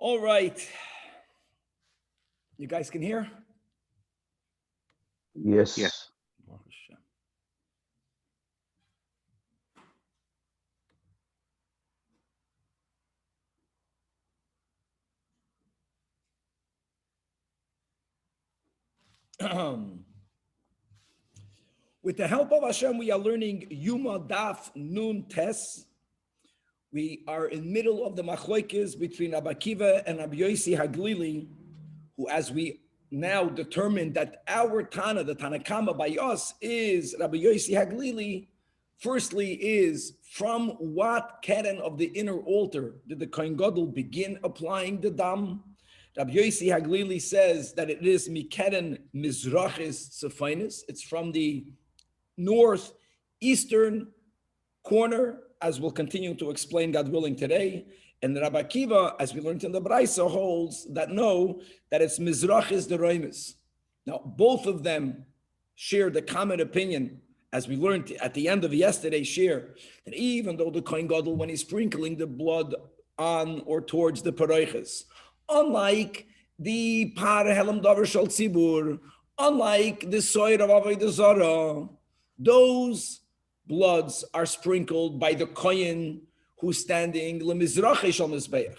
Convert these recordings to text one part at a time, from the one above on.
All right. You guys can hear? Yes. With the help of Hashem, we are learning Yoma Daf Nun Tes. We are in middle of the machlokes between Rabbi Akiva and Rabbi Yossi Haglili, who, as we now determined that our Tana, the Tanakama by us, is Rabbi Yossi Haglili. Firstly, is from what keren of the inner altar did the Kohen Gadol begin applying the dam? Rabbi Yossi Haglili says that it is mikeren mizrachis tzefainis. It's from the northeastern corner, as we'll continue to explain, God willing, today. And Rabbi Akiva, as we learned in the Braisa, holds that no, that it's mizrachis deroimis. Now, both of them share the common opinion, as we learned at the end of yesterday's share, that even though the Kohen Gadol, when he's sprinkling the blood on or towards the paroiches, unlike the par helam davar shel tzibur, unlike the soyer of avodah zarah, those bloods are sprinkled by the Kohen who's standing lemizrache shel mizbeach.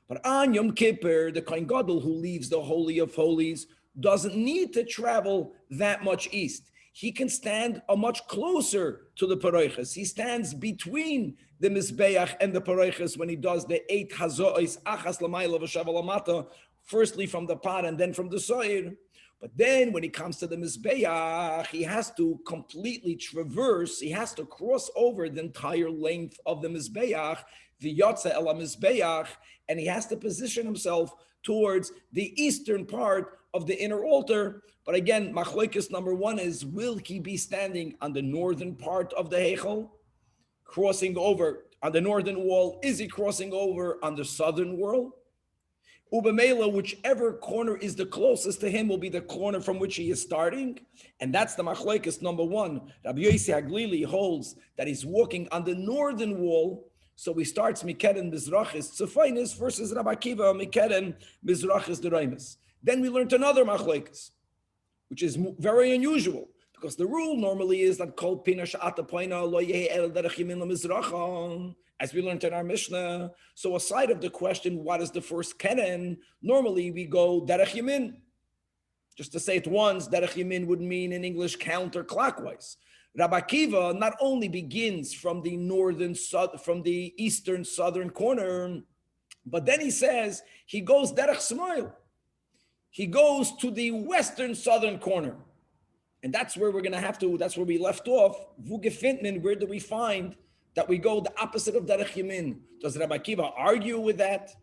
But on Yom Kippur, the Kohen Gadol who leaves the Holy of Holies doesn't need to travel that much east. He can stand much closer to the paroiches. He stands between the mizbeach and the paroiches when he does the 8 hazois achas lamayla v'shav lamata, firstly from the pot and then from the soir. But then when he comes to the mizbeach, he has to completely traverse, he has to cross over the entire length of the mizbeach, the yotza el mizbeach, and he has to position himself towards the eastern part of the inner altar. But again, machlokes number one is, will he be standing on the northern part of the heichal, crossing over on the northern wall? Is he crossing over on the southern wall? Ubamela, whichever corner is the closest to him will be the corner from which he is starting. And that's the machlokes number one. Rabbi Yossi Haglili holds that he's walking on the northern wall. So he starts mikeren mizrachis tzefainis versus Rabbi Akiva mikeren mizrachis deraimis. Then we learned another machlokes, which is very unusual, because the rule normally is that kol pina she'ata poina lo yehi el derech yamin lemizracha, as we learned in our Mishnah. So aside of the question, what is the first keren, normally we go derech yamin. Just to say it once, derech yamin would mean in English counterclockwise. Rabbi Akiva not only begins from the from the eastern southern corner, but then he says he goes derech smile. He goes to the western southern corner. And that's where we're going to have to, that's where we left off. Vugefintman, where do we find that we go the opposite of derech yamin? Does Rabbi Akiva argue with that?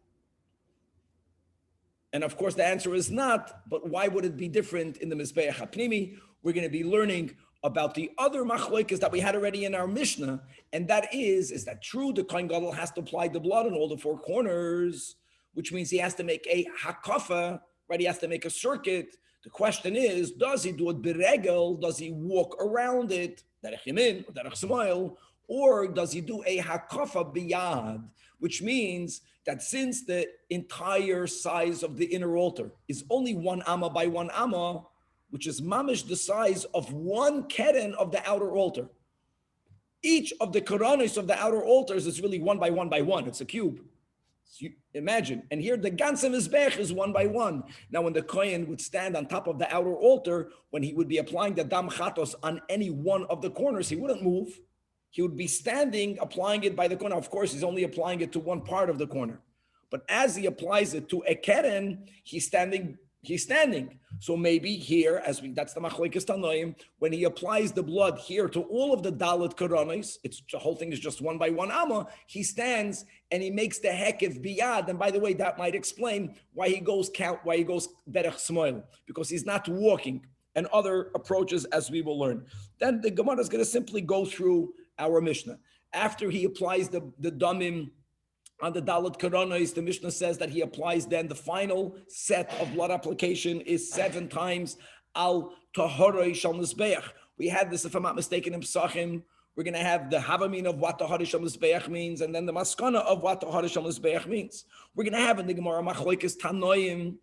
And of course the answer is not, but why would it be different in the Mizbeach HaPnimi? We're going to be learning about the other machlokes that we had already in our Mishnah, and that is that true, the Kohen Gadol has to apply the blood on all the four corners, which means he has to make a hakafa, right? He has to make a circuit. The question is, does he do it beregel? Does he walk around it, derech yamin or derech smile, or does he do a hakafa biyad, which means that since the entire size of the inner altar is only 1 amma by 1 amma, which is mamish the size of 1 keren of the outer altar. Each of the koronos of the outer altars is really 1 by 1 by 1. It's a cube. So you imagine. And here the ganze mizbech is 1 by 1. Now when the kohen would stand on top of the outer altar, when he would be applying the dam chatos on any one of the corners, he wouldn't move. He would be standing, applying it by the corner. Of course, he's only applying it to one part of the corner. But as he applies it to a keren, he's standing He's standing. So maybe here, that's the machlokes tanoim, when he applies the blood here to all of the dalet koronos, the whole thing is just one by one amma, he stands and he makes the hekev biyad. And by the way, that might explain why he goes derech smoil, because he's not walking, and other approaches as we will learn. Then the Gemara is going to simply go through our Mishnah. After he applies the damim on the dalet koronos, the Mishnah says that he applies then the final set of blood application is 7 times al tahoroi shal mizbeach. We had this, if I'm not mistaken, in Psachim. We're going to have the havamin of what tahoroi shal mizbeach means, and then the maskana of what tahoroi shal mizbeach means. We're going to have in the Gemara machlokes tanoim,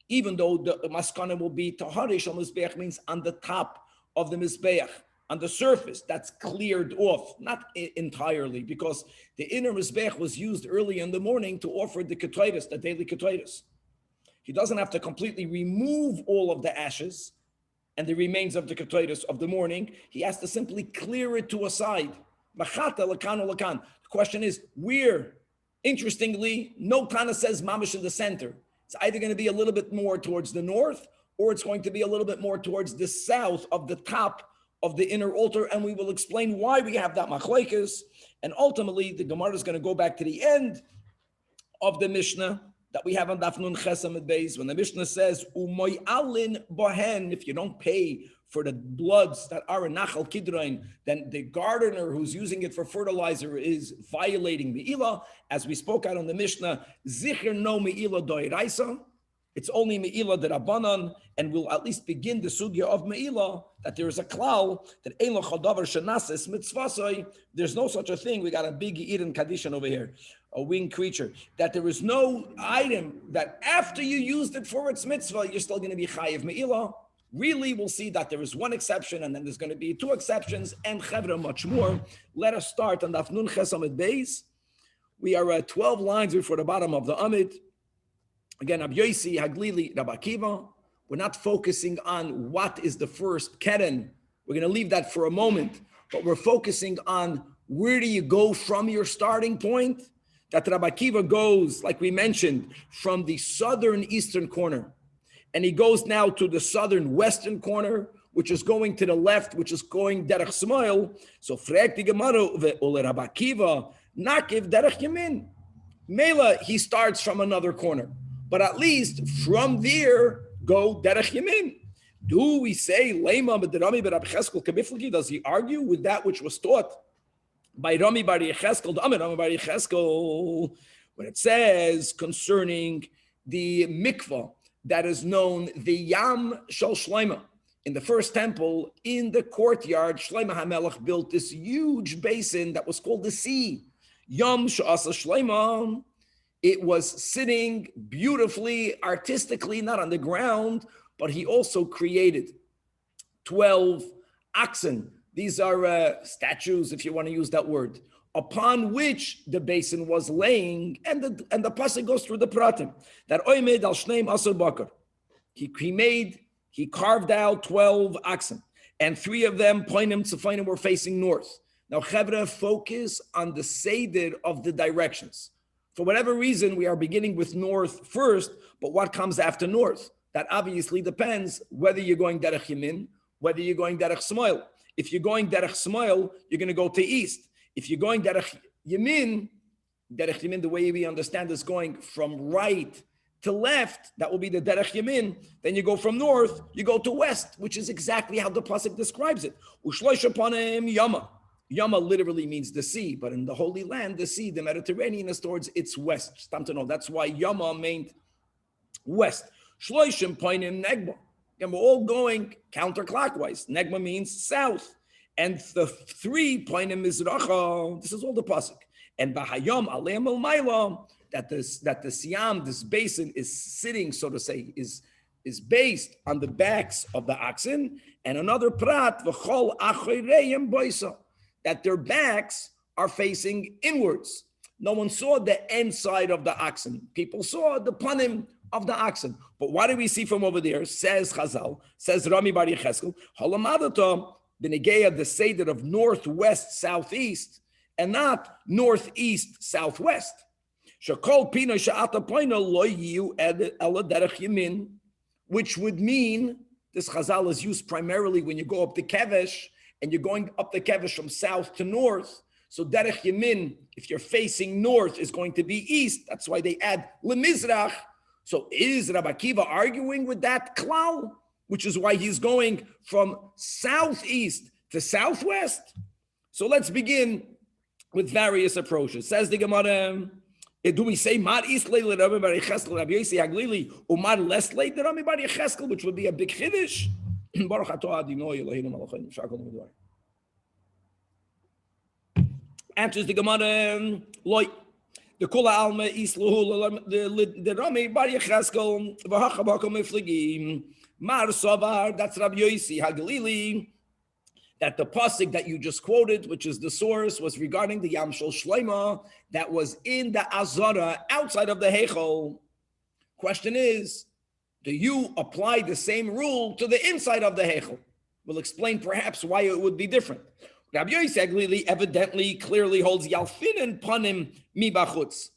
even though the maskana will be tahoroi shal mizbeach means on the top of the mizbeach, on the surface, that's cleared off, not entirely, because the inner mizbech was used early in the morning to offer the ketaitis, the daily ketaitis. He doesn't have to completely remove all of the ashes and the remains of the ketaitis of the morning. He has to simply clear it to a side. The question is, where? Interestingly, no Tana says mamish in the center. It's either going to be a little bit more towards the north, or it's going to be a little bit more towards the south of the top of the inner altar, and we will explain why we have that machlokes. And ultimately, the Gemara is going to go back to the end of the Mishnah that we have on Daf Nun Ches Amud Beis, when the Mishnah says, "Umoy alin bohen," if you don't pay for the bloods that are in Nachal Kidron, then the gardener who's using it for fertilizer is violating Me'ilah. As we spoke out on the Mishnah, Zicher no Me'ilah doiraisa. It's only Me'ilah de Rabbanan, and we'll at least begin the sugya of Me'ilah, that there is a klal, that Ein lo chol davar shenases mitzvasoi, there's no such a thing, we got a big Eden Kadishan over here, a winged creature, that there is no item that after you used it for its mitzvah, you're still going to be chayiv Me'ilah. Really, we'll see that there is one exception, and then there's going to be 2 exceptions, and chevra much more. Let us start on Daf Nun Ches Amud Beis. We are at 12 lines before the bottom of the Amid. Again, Rabbi Yosi, Haglili, Rabbi Akiva. We're not focusing on what is the first keren. We're going to leave that for a moment, but we're focusing on where do you go from your starting point? That Rabbi Akiva goes, like we mentioned, from the southern eastern corner, and he goes now to the southern western corner, which is going to the left, which is going derech smoil. So frag the Gemara ve'ole Rabbi Akiva nakiv derech yamin. Mela, he starts from another corner. But at least from there, go derech yamin. Do we say lema b'derami b'Rabbi Cheskel k'miflagi? Does he argue with that which was taught by Rami bar Yecheskel, Rami bar Yecheskel, when it says concerning the mikvah that is known the Yam Shel Shloima? In the first temple, in the courtyard, Shloima HaMelech built this huge basin that was called the sea. Yam Sh'asa Shloima. It was sitting beautifully, artistically, not on the ground, but he also created 12 oxen. These are statues, if you want to use that word, upon which the basin was laying, and the pasuk goes through the pratim that oimed al shneim asur bakar. He carved out 12 oxen, and 3 of them poinim tzefonim were facing north. Now, Chevra, focus on the seder of the directions. For whatever reason, we are beginning with north first, but what comes after north? That obviously depends whether you're going derech yamin, whether you're going derech smoil. If you're going derech smoil, you're going to go to east. If you're going derech yamin, the way we understand is going from right to left, that will be the derech yamin. Then you go from north, you go to west, which is exactly how the pasuk describes it. Ushloish upanim Yoma. Yoma literally means the sea, but in the Holy Land, the sea, the Mediterranean, is towards its west. Stam to know. That's why Yoma meant west. Shloishim poinim negma. And we're all going counterclockwise. Negma means south. And the 3 poinim mizracha. This is all the pasuk. And bahayom aleim el mailam, that the siam, this basin, is sitting, so to say, is based on the backs of the oxen. And another prat v'chol achoreim boisa, that their backs are facing inwards. No one saw the end side of the oxen. People saw the panim of the oxen. But what do we see from over there? Says Chazal, says Rami bar Yecheskel, Halamadata, the seder of northwest, southeast, and not northeast, southwest. Shakol pina sha'ata poina lo yiu ela derech yamin. which would mean this chazal is used primarily when you go up the Kevesh and you're going up the Kevesh from south to north. So derech yamin, if you're facing north, is going to be east. That's why they add lemizrach. So is Rabbi Akiva arguing with that klal, which is why he's going from southeast to southwest? So let's begin with various approaches. Says the Gemara, do we say Mar East Leil Rabbi Bar Yecheskel Rabbi Yossi Haglili Umar Les Leil Rabbi Bar Yecheskel, which would be a big chiddush? Baruch Atah Adonai Eloheinu Malachenu Shakol Midvar. Answers the Gemara, Loi. The Kula Alma East Lohul the Rami Bar Yecheskel V'Hachabakom Mifligim Mar Sovar. That's Rabbi Yossi Haglili. That the pasuk that you just quoted, which is the source, was regarding the Yam Shel Shleima that was in the Azara outside of the Heichel. Question is, do you apply the same rule to the inside of the Heichel? We'll explain perhaps why it would be different. Rabbi Yossi Haglili evidently clearly holds Yalfinen Panim Mibachutz.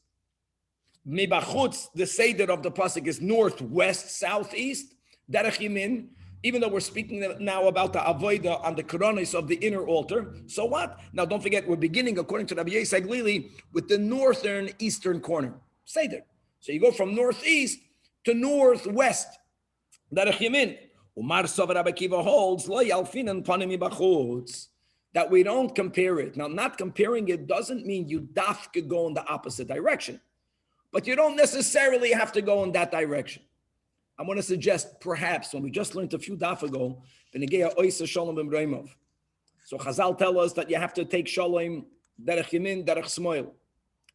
Mibachutz, the seder of the pasuk is northwest, southeast, Derech Yamin. Even though we're speaking now about the avodah on the koronis of the inner altar, so what? Now don't forget, we're beginning, according to Rabbi Yossi Haglili, with the northern eastern corner. Seder. So you go from northeast to northwest. Derech Yamin. Umar Sov Rabbi Akiva holds lo yalfinan panim mibachutz, that we don't compare it. Now, not comparing it doesn't mean you dafka go in the opposite direction, but you don't necessarily have to go in that direction. I want to suggest, perhaps, when we just learned a few daf ago, so Chazal tell us that you have to take shalom derech yamin, derech smoil.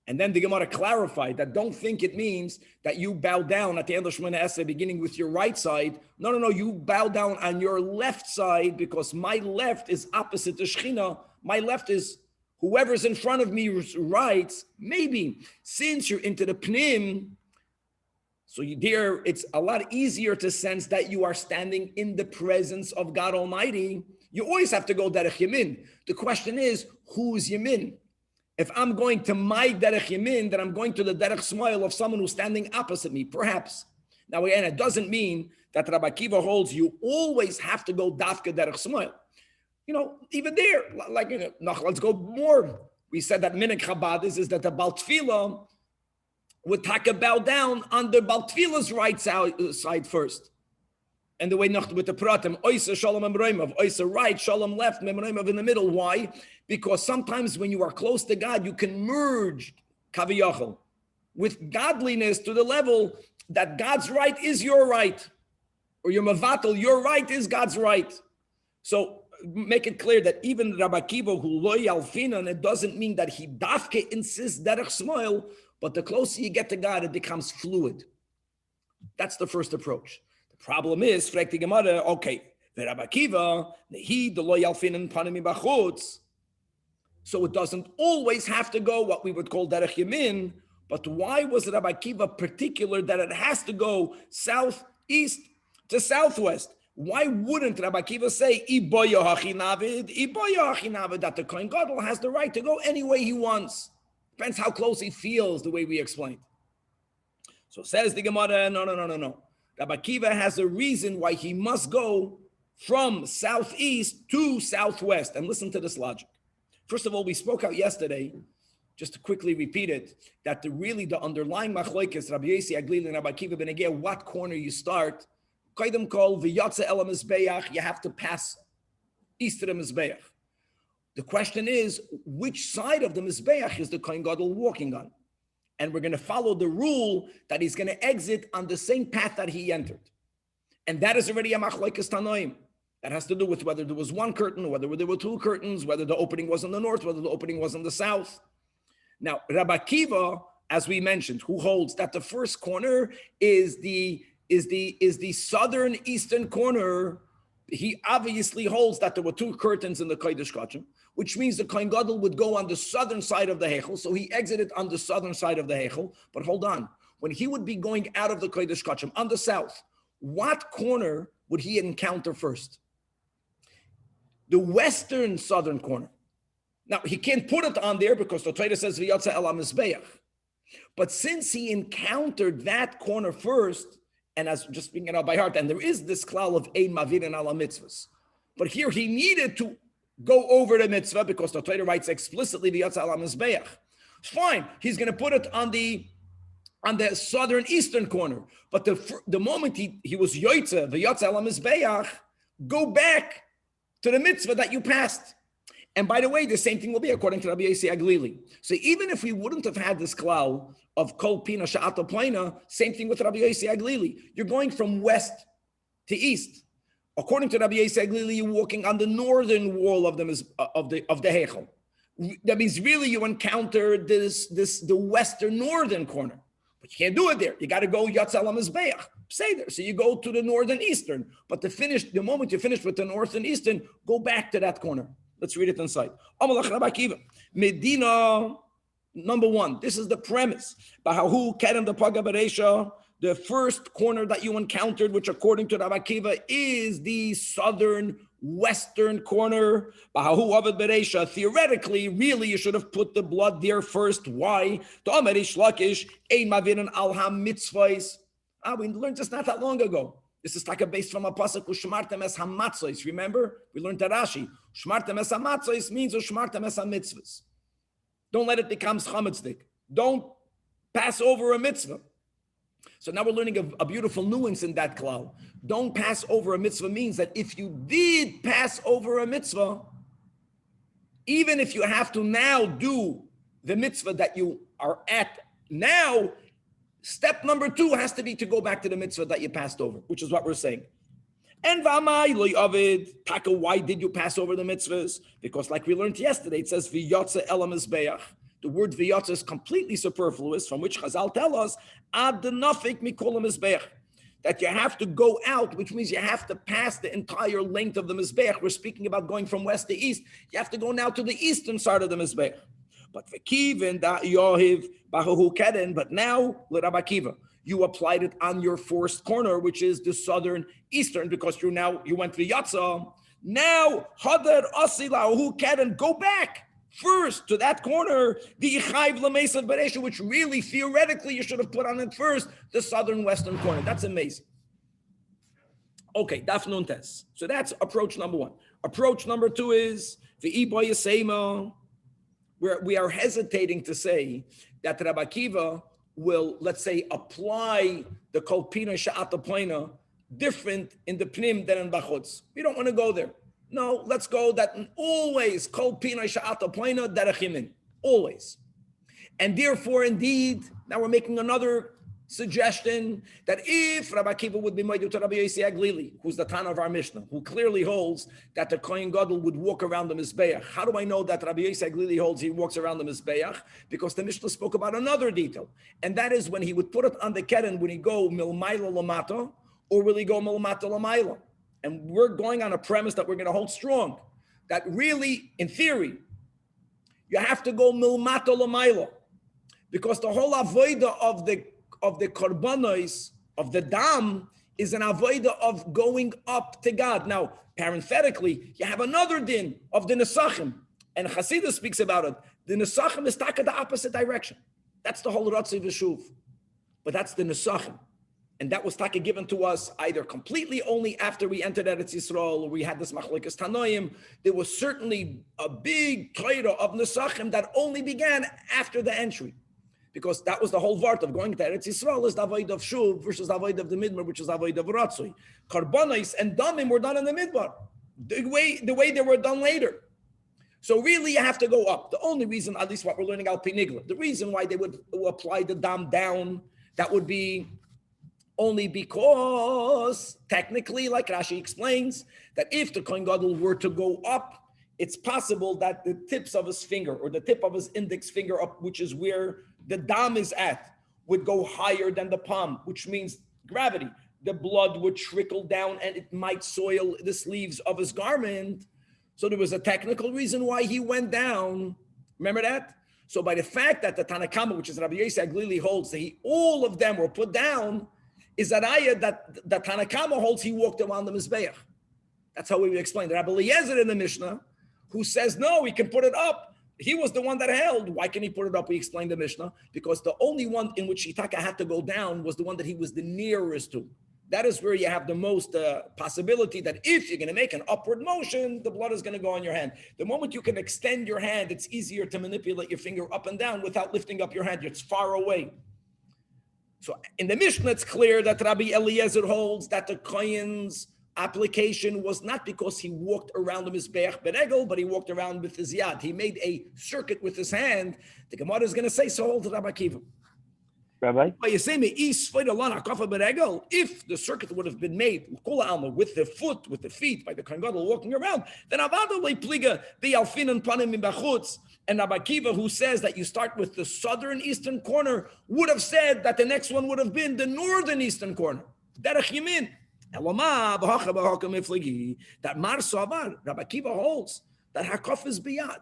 And then the Gemara clarified that don't think it means that you bow down at the end of Shemona Esrei, beginning with your right side. No, you bow down on your left side, because my left is opposite to Shechina. My left is whoever's in front of me's right. Maybe since you're into the pnim, so there, it's a lot easier to sense that you are standing in the presence of God Almighty. You always have to go derech yamin. The question is, who's yamin? If I'm going to my derech yamin, then I'm going to the derech smoil of someone who's standing opposite me, perhaps. Now again, it doesn't mean that Rabbi Akiva holds you always have to go dafka derech smoil. Even there, let's go more. We said that minhag Chabad is that the Bal Tefilla would take a bow down on the Bal Tefila's right side first. And the way with the pratim, oisa shalom emroimav, oisa right, shalom left, memroimav in the middle. Why? Because sometimes when you are close to God, you can merge kaviyachol with godliness to the level that God's right is your right, or your mavatal, your right is God's right. So make it clear that even Rabbi Akiva, who lo yalfinan, it doesn't mean that he dafke insists derech smoil, but the closer you get to God, it becomes fluid. That's the first approach. The problem is, fragt die Gemara, okay, the Rabbi Akiva, he the lo yalfinan panim mibachutz. So it doesn't always have to go what we would call derech yamin. But why was Rabbi Akiva particular that it has to go southeast to southwest? Why wouldn't Rabbi Akiva say that the Kohen Gadol has the right to go any way he wants? Depends how close he feels, the way we explained. So says the Gemara, no. Rabbi Akiva has a reason why he must go from southeast to southwest. And listen to this logic. First of all, we spoke out yesterday, just to quickly repeat it, that the underlying machlokes, Rabbi Yossi Haglili and Rabbi Akiva ben Egeh, what corner you start, Kaidem kol v'yatze el mizbeach, you have to pass east of the mizbeach. The question is, which side of the mizbeach is the Kohen Gadol walking on? And we're going to follow the rule that he's going to exit on the same path that he entered. And that is already a machlokes tanoim. That has to do with whether there was one curtain, whether there were two curtains, whether the opening was in the north, whether the opening was in the south. Now, Rabbi Akiva, as we mentioned, who holds that the first corner is the southern eastern corner, he obviously holds that there were two curtains in the Kodesh Kachim, which means the Kohen Gadol would go on the southern side of the Heichel, so he exited on the southern side of the Heichel. But hold on, when he would be going out of the Kodesh Kachim on the south, what corner would he encounter first? The western southern corner. Now, he can't put it on there because the Torah says, V'yatza el mizbeach. But since he encountered that corner first, and as just speaking it out by heart. And there is this klal of ein mavirin ala mitzvahs. But here he needed to go over the mitzvah because the Torah writes explicitly v'yatza ala mizbeach. Fine, he's going to put it on the southern eastern corner. But the moment he was yoitza v'yatza ala mizbeach, go back to the mitzvah that you passed. And by the way, the same thing will be according to Rabbi Yossi Aglili. So even if we wouldn't have had this klal of kol pina sha'ata plena, same thing with Rabbi Yossi Aglili. You're going from west to east. According to Rabbi Yossi Aglili, you're walking on the northern wall of the Heichel. That means really you encounter the western northern corner. But you can't do it there. You got to go Yatz Ala Mizbeach. Say there. So you go to the northern eastern. But the moment you finish with the northern eastern, go back to that corner. Let's read it inside. Medina, number one. This is the premise. Bahahu Kerem the Paga Beresha. The first corner that you encountered, which according to Rabbi Akiva is the southern western corner. Bahahu Avid Beresha. Theoretically, really, you should have put the blood there first. Why? We learned this not that long ago. This is like a base from a pasuk ushmartem es hamatzos. Remember, we learned that Rashi. Ushmartem es hamatzos means ushmartem es hamitzvahs. Don't let it become chametzik. Don't pass over a mitzvah. So now we're learning a beautiful nuance in that klal. Don't pass over a mitzvah means that if you did pass over a mitzvah, even if you have to now do the mitzvah that you are at now, step number 2 has to be to go back to the mitzvah that you passed over, which is what we're saying. And why did you pass over the mitzvahs? Because like we learned yesterday, it says v'yotze ela mizbeach. The word v'yotze is completely superfluous, from which Chazal tell us ad nafik mikol mizbeach, that you have to go out, which means you have to pass the entire length of the mizbeach. We're speaking about going from west to east. You have to go now to the eastern side of the mizbeach. But v'kivin da yohiv bahu keden. But now l'Rabbi Akiva, you applied it on your first corner, which is the southern eastern, because you went to Yatza. Now hadar asi lahu keden. Go back first to that corner, the Yichayv L'Mesav Beresha, which really theoretically you should have put on it first, the southern western corner. That's amazing. Okay, Daf Nun Tes. So that's approach number 1. Approach number 2 is the Iboy Yisema. We are hesitating to say that Rabbi Akiva will, let's say, apply the Kol Pina Sha'ata Plena different in the Pnim than in Bachutz. We don't want to go there. No, let's go that always Kol Pina Sha'ata Plena Derechimin. Always. And therefore, indeed, now we're making another suggestion that if Rabbi Akiva would be made to Rabbi Yossi Aglili, who's the Tanach of our Mishnah, who clearly holds that the Kohen Gadol would walk around the Mizbeach. How do I know that Rabbi Yossi Aglili holds he walks around the Mizbeach? Because the Mishnah spoke about another detail, and that is when he would put it on the keren, would he go milmaila lamata, or will he go milmata lamaila? And we're going on a premise that we're going to hold strong, that really, in theory, you have to go milmata lamaila, because the whole avodah of the korbanos, of the dam, is an avodah of going up to God. Now, parenthetically, you have another din of the nesachim, and Hasidus speaks about it. The nesachim is taka the opposite direction. That's the whole Ratzi V'shuv. But that's the nesachim. And that was taka given to us either completely only after we entered Eretz Yisrael, or we had this machlokes tanoim. There was certainly a big Torah of nesachim that only began after the entry. Because that was the whole vart of going to Eretz Yisrael, is the avoid of Shuv versus the avoid of the Midbar, which is the avoid of Ratzoi. Karbonis and Damim were done in the Midbar, the way they were done later. So really you have to go up. The only reason, at least what we're learning Al Pinigla, the reason why they would apply the Dam down, that would be only because technically, like Rashi explains, that if the Kohen Gadol were to go up, it's possible that the tips of his finger or the tip of his index finger up, which is where the dam is at, would go higher than the palm, which means gravity. The blood would trickle down and it might soil the sleeves of his garment. So there was a technical reason why he went down. Remember that? So by the fact that the Tanakama, which is Rabbi Yossi Aglili, holds that all of them were put down, is that ayah that the Tanakama holds he walked around the Mizbeach. That's how we explain. Rabbi Eliezer in the Mishnah, who says, no, he can put it up. He was the one that held. Why can he put it up? We explained the Mishnah. Because the only one in which Shitaka had to go down was the one that he was the nearest to. That is where you have the most possibility that if you're going to make an upward motion, the blood is going to go on your hand. The moment you can extend your hand, it's easier to manipulate your finger up and down without lifting up your hand. It's far away. So in the Mishnah, it's clear that Rabbi Eliezer holds that the Kohen's application was not because he walked around the Mizbeach Beregel, but he walked around with his yad. He made a circuit with his hand. The Gemara is going to say, so holds Rabbi Akiva. Rabbi? If the circuit would have been made with the foot, with the feet, by the Kohen Gadol walking around, then and Rabbi Akiva, who says that you start with the southern eastern corner, would have said that the next one would have been the northern eastern corner. Derech Yamin. That Mar Savar, Rabbi Akiva holds that Hakaf is biyad.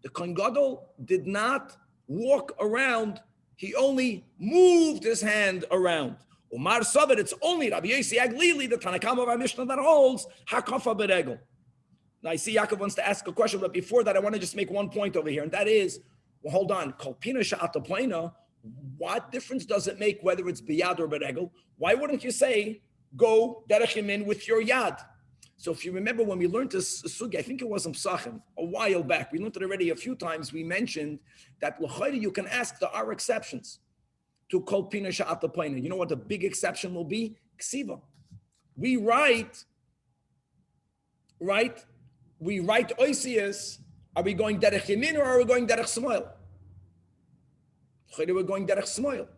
The Kohen Gadol did not walk around. He only moved his hand around. Umar Savar, it's only Rabbi Yossi Aglili, the Tanach of our Mishnah, that holds Hakafa Beregel. Now I see Yaakov wants to ask a question, but before that, I want to just make one point over here, and that is, well, hold on, Kolpina Sha'ata Plena, what difference does it make whether it's Biyad or Beregel? Why wouldn't you say, go Derech Yamin with your Yad? So if you remember when we learned this sugi, I think it was in Psachim a while back. We learned it already a few times. We mentioned that l'chayri you can ask, there are exceptions to kol pina sha'ata plena. You know what the big exception will be? Ksiva. We write oisius. Are we going derech yamin or are we going derech smoil? L'chayri we're going derech smoil.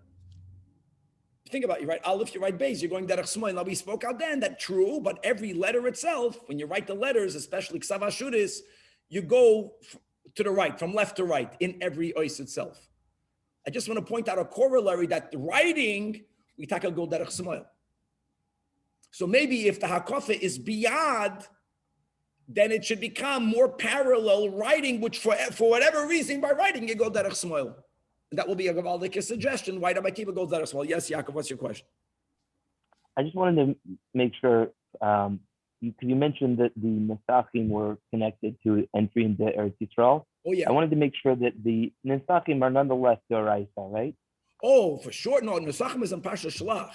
Think about it, you write Aleph, you write Beis, you're going Derech Smoil. Now we spoke out then that true, but every letter itself, when you write the letters, especially Ksav Ashuris, you go to the right, from left to right, in every ois itself. I just want to point out a corollary that the writing, we tackle go Derech Smoil. So maybe if the Hakafa is biyad, then it should become more parallel writing, which for whatever reason, by writing, you go Derech Smoil. That will be a Gavaldik suggestion. Why Rabbi Akiva goes there as well? Yes, Yaakov, what's your question? I just wanted to make sure, you mentioned that the Nesachim were connected to entry into Eretz Yisrael. Oh, yeah. I wanted to make sure that the Nesachim are nonetheless Doraisa, right? Oh, for sure. No, Nesachim is in Parsha Shalach.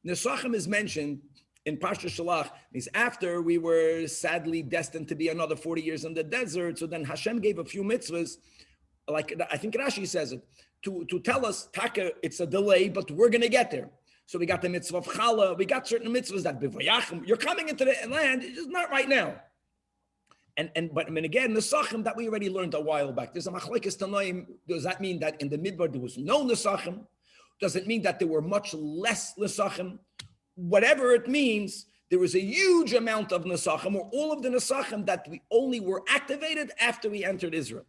Nesachim is mentioned in Parsha Shalach. Means after we were sadly destined to be another 40 years in the desert, so then Hashem gave a few mitzvahs, like I think Rashi says it, to tell us, Taka, it's a delay, but we're going to get there. So we got the mitzvah of Chala, we got certain mitzvahs that you're coming into the land, it's just not right now. But again, the Nesachim that we already learned a while back, there's a machlekes tanoim. Does that mean that in the Midbar there was no Nesachim? Does it mean that there were much less Nesachim? Whatever it means, there was a huge amount of Nesachim, or all of the Nesachim that we only were activated after we entered Israel.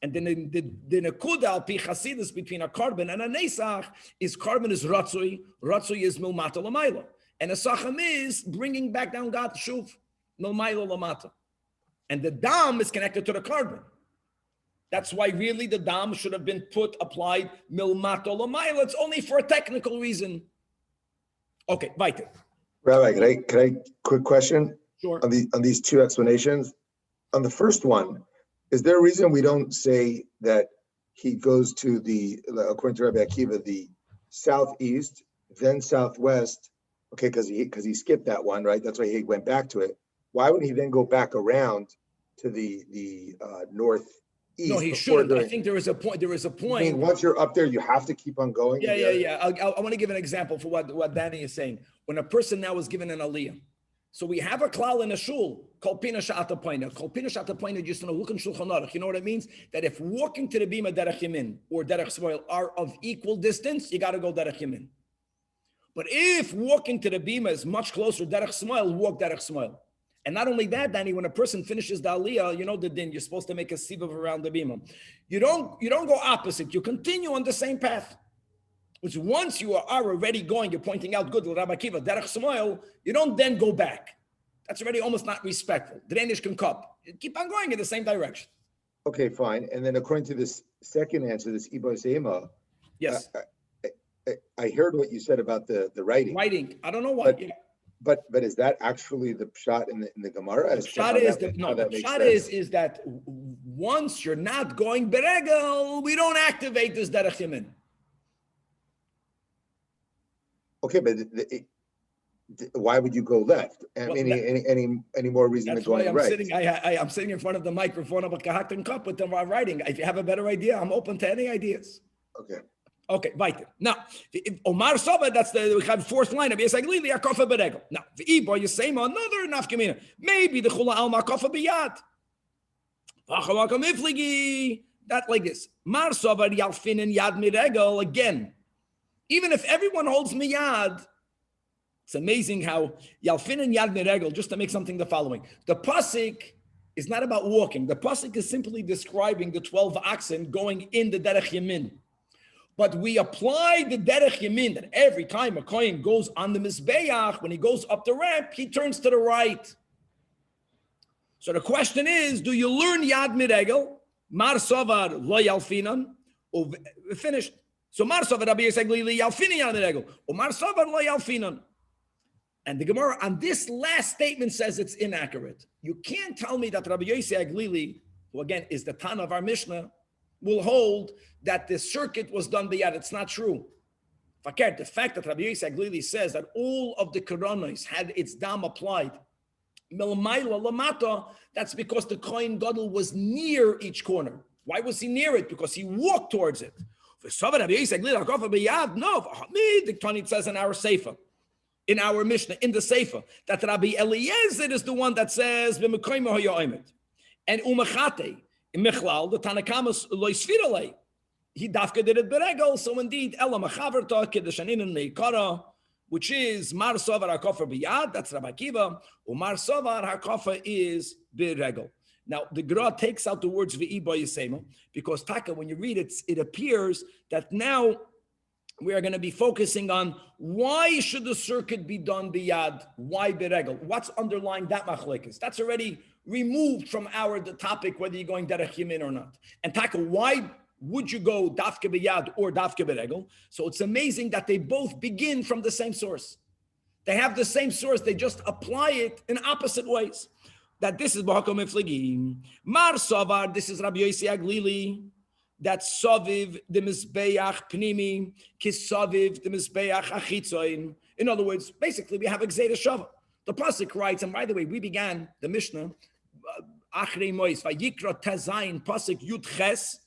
And then the nekuda al pi chasidus between a carbon and a nesach is carbon is ratzui is milmata lamayla, and a sacham is bringing back down God shuv milmayla lamata, and the dam is connected to the carbon. That's why really the dam should have been applied milmata lamayla. It's only for a technical reason. Okay, weiter. Rabbi, can I quick question? Sure. On these two explanations, on the first one. Is there a reason we don't say that he goes to according to Rabbi Akiva, the southeast, then southwest? Okay, because he skipped that one, right? That's why he went back to it. Why would he then go back around to the northeast? No, he shouldn't. I think there is a point. I mean, once you're up there, you have to keep on going. Yeah. I want to give an example for what Danny is saying. When a person now is given an Aliyah, so we have a klal in a shul called Pina Sha'ata Paina. Called Pina Sha'ata Paina, just in a look in Shulchan Aruch. You know what it means? That if walking to the bima derech yamin or derech smoil are of equal distance, you got to go derech yamin. But if walking to the bima is much closer, derech smoil, walk derech smoil. And not only that, Danny, when a person finishes the aliyah, you know the din, you're supposed to make a sivav around the bima. You don't go opposite. You continue on the same path. Which once you are already going, you're pointing out, good, Rabbi Akiva, derech smoil, you don't then go back. That's already almost not respectful. Drainish can cup. You keep on going in the same direction. Okay, fine. And then according to this second answer, this Ibos Ema, yes, I heard what you said about the writing. Writing. I don't know why. But is that actually the pshat in the Gemara? The pshat is that once you're not going beregel, we don't activate this derech yamin. Okay, but why would you go left? I Well, mean, any more reason than That's why going I'm right? sitting. I'm sitting in front of the microphone of a kahatin cup with them while writing. If you have a better idea, I'm open to any ideas. Okay. Okay, weiter. Now, Omar Soba, that's the we have fourth line of Yesaglili Akofa Beregel. Now, the Ibo, you say another nafkamina. Maybe the Chula Alma Kofa Biyad. Vachawakam Ifligi. That like this. Mar Soba Yalfin and Yad Miregel again. Even if everyone holds miyad, it's amazing how Yalfin and Yad Miregel, just to make something the following. The pasuk is not about walking. The pasuk is simply describing the 12 oxen going in the Derech Yamin. But we apply the Derech Yamin that every time a kohen goes on the Mizbeach, when he goes up the ramp, he turns to the right. So the question is, do you learn Yad Miregel? Mar Sovar lo Yalfinan? Or finished. So Mar Sovar Rabbi Yisrael Yalfinan Yad Miregel. Or Mar Sovar lo Yalfinan. And the Gemara on this last statement says it's inaccurate. You can't tell me that Rabbi Yosef Aglili, who again is the Tan of our Mishnah, will hold that the circuit was done biyad. It's not true. The fact that Rabbi Yosef Aglili says that all of the Koronos had its dam applied, Milmaila Lamata, that's because the Kohen Gadol was near each corner. Why was he near it? Because he walked towards it. No, the Tanit says in our Sefer, in our Mishnah, in the Sefer, that Rabbi Eliezer is the one that says, and Umachate, in Michlal, the Tanakamas Loisfirale, he dafka did it beregel. So indeed, Ela Machaverta, Kedeshanin and Meikara, which is Mar Sovar HaKofer Biyad, that's Rabbi Akiva, Umar Sovar HaKofer is beregel. Now, the Gra takes out the words V'i Bo Yisema, because Taka, when you read it, it appears that now we are going to be focusing on why should the circuit be done biyad? Why beregel? What's underlying that machlekes? That's already removed from the topic, whether you're going derech yamin or not. And Taka, why would you go dafke biyad or dafke beregel? So it's amazing that they both begin from the same source. They have the same source. They just apply it in opposite ways. That this is b'hakom efligim. Mar Savar, this is Rabbi Yossi Aglili. That's Saviv the Mizbeach Pnimi, Kisaviv the Mizbeach Achitzoin. In other words, basically we have a Gzeda Shava. The Pasuk writes, and by the way, we began the Mishnah, Achrei Mois, Vayikra Tazayin, Pasuk Yud Ches.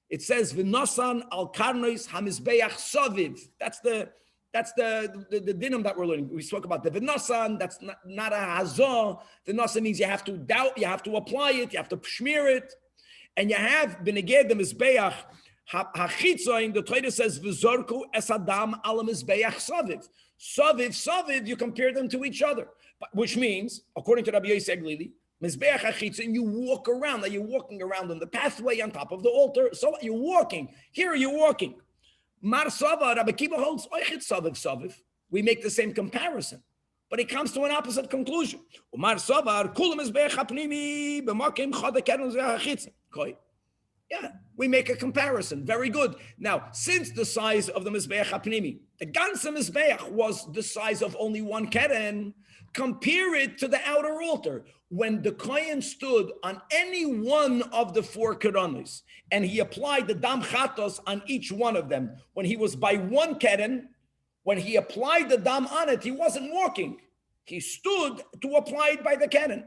It says, V'nosan al Karnois HaMizbeach Saviv. That's the dinam that we're learning. We spoke about the V'nosan, that's not a Hazah. V'nosan means you have to doubt, you have to apply it, you have to smear it. And you have Beneged the Mizbeach Hachitzoin, the Torah says, V'zorku es Adam ala Mizbeach Saviv. Saviv, you compare them to each other. Which means, according to Rabbi Yosef Aglili, Mizbeach Hachitzoin, you walk around, like you're walking around on the pathway on top of the altar. So you're walking. Here you're walking. Mar Sava, Rabbi Kiva holds Oichet Saviv. We make the same comparison. But it comes to an opposite conclusion. Umar Savar, Kulam Mizbeach Hapnimi, B'makim Chada Keren Zehachitzin. Yeah, we make a comparison. Very good. Now, since the size of the Mizbeach HaPnimi, the ganze Mizbeach was the size of only one keren, compare it to the outer altar. When the Kohen stood on any one of the four keronis, and he applied the dam chatos on each one of them, when he was by one keren, when he applied the dam on it, he wasn't walking. He stood to apply it by the keren.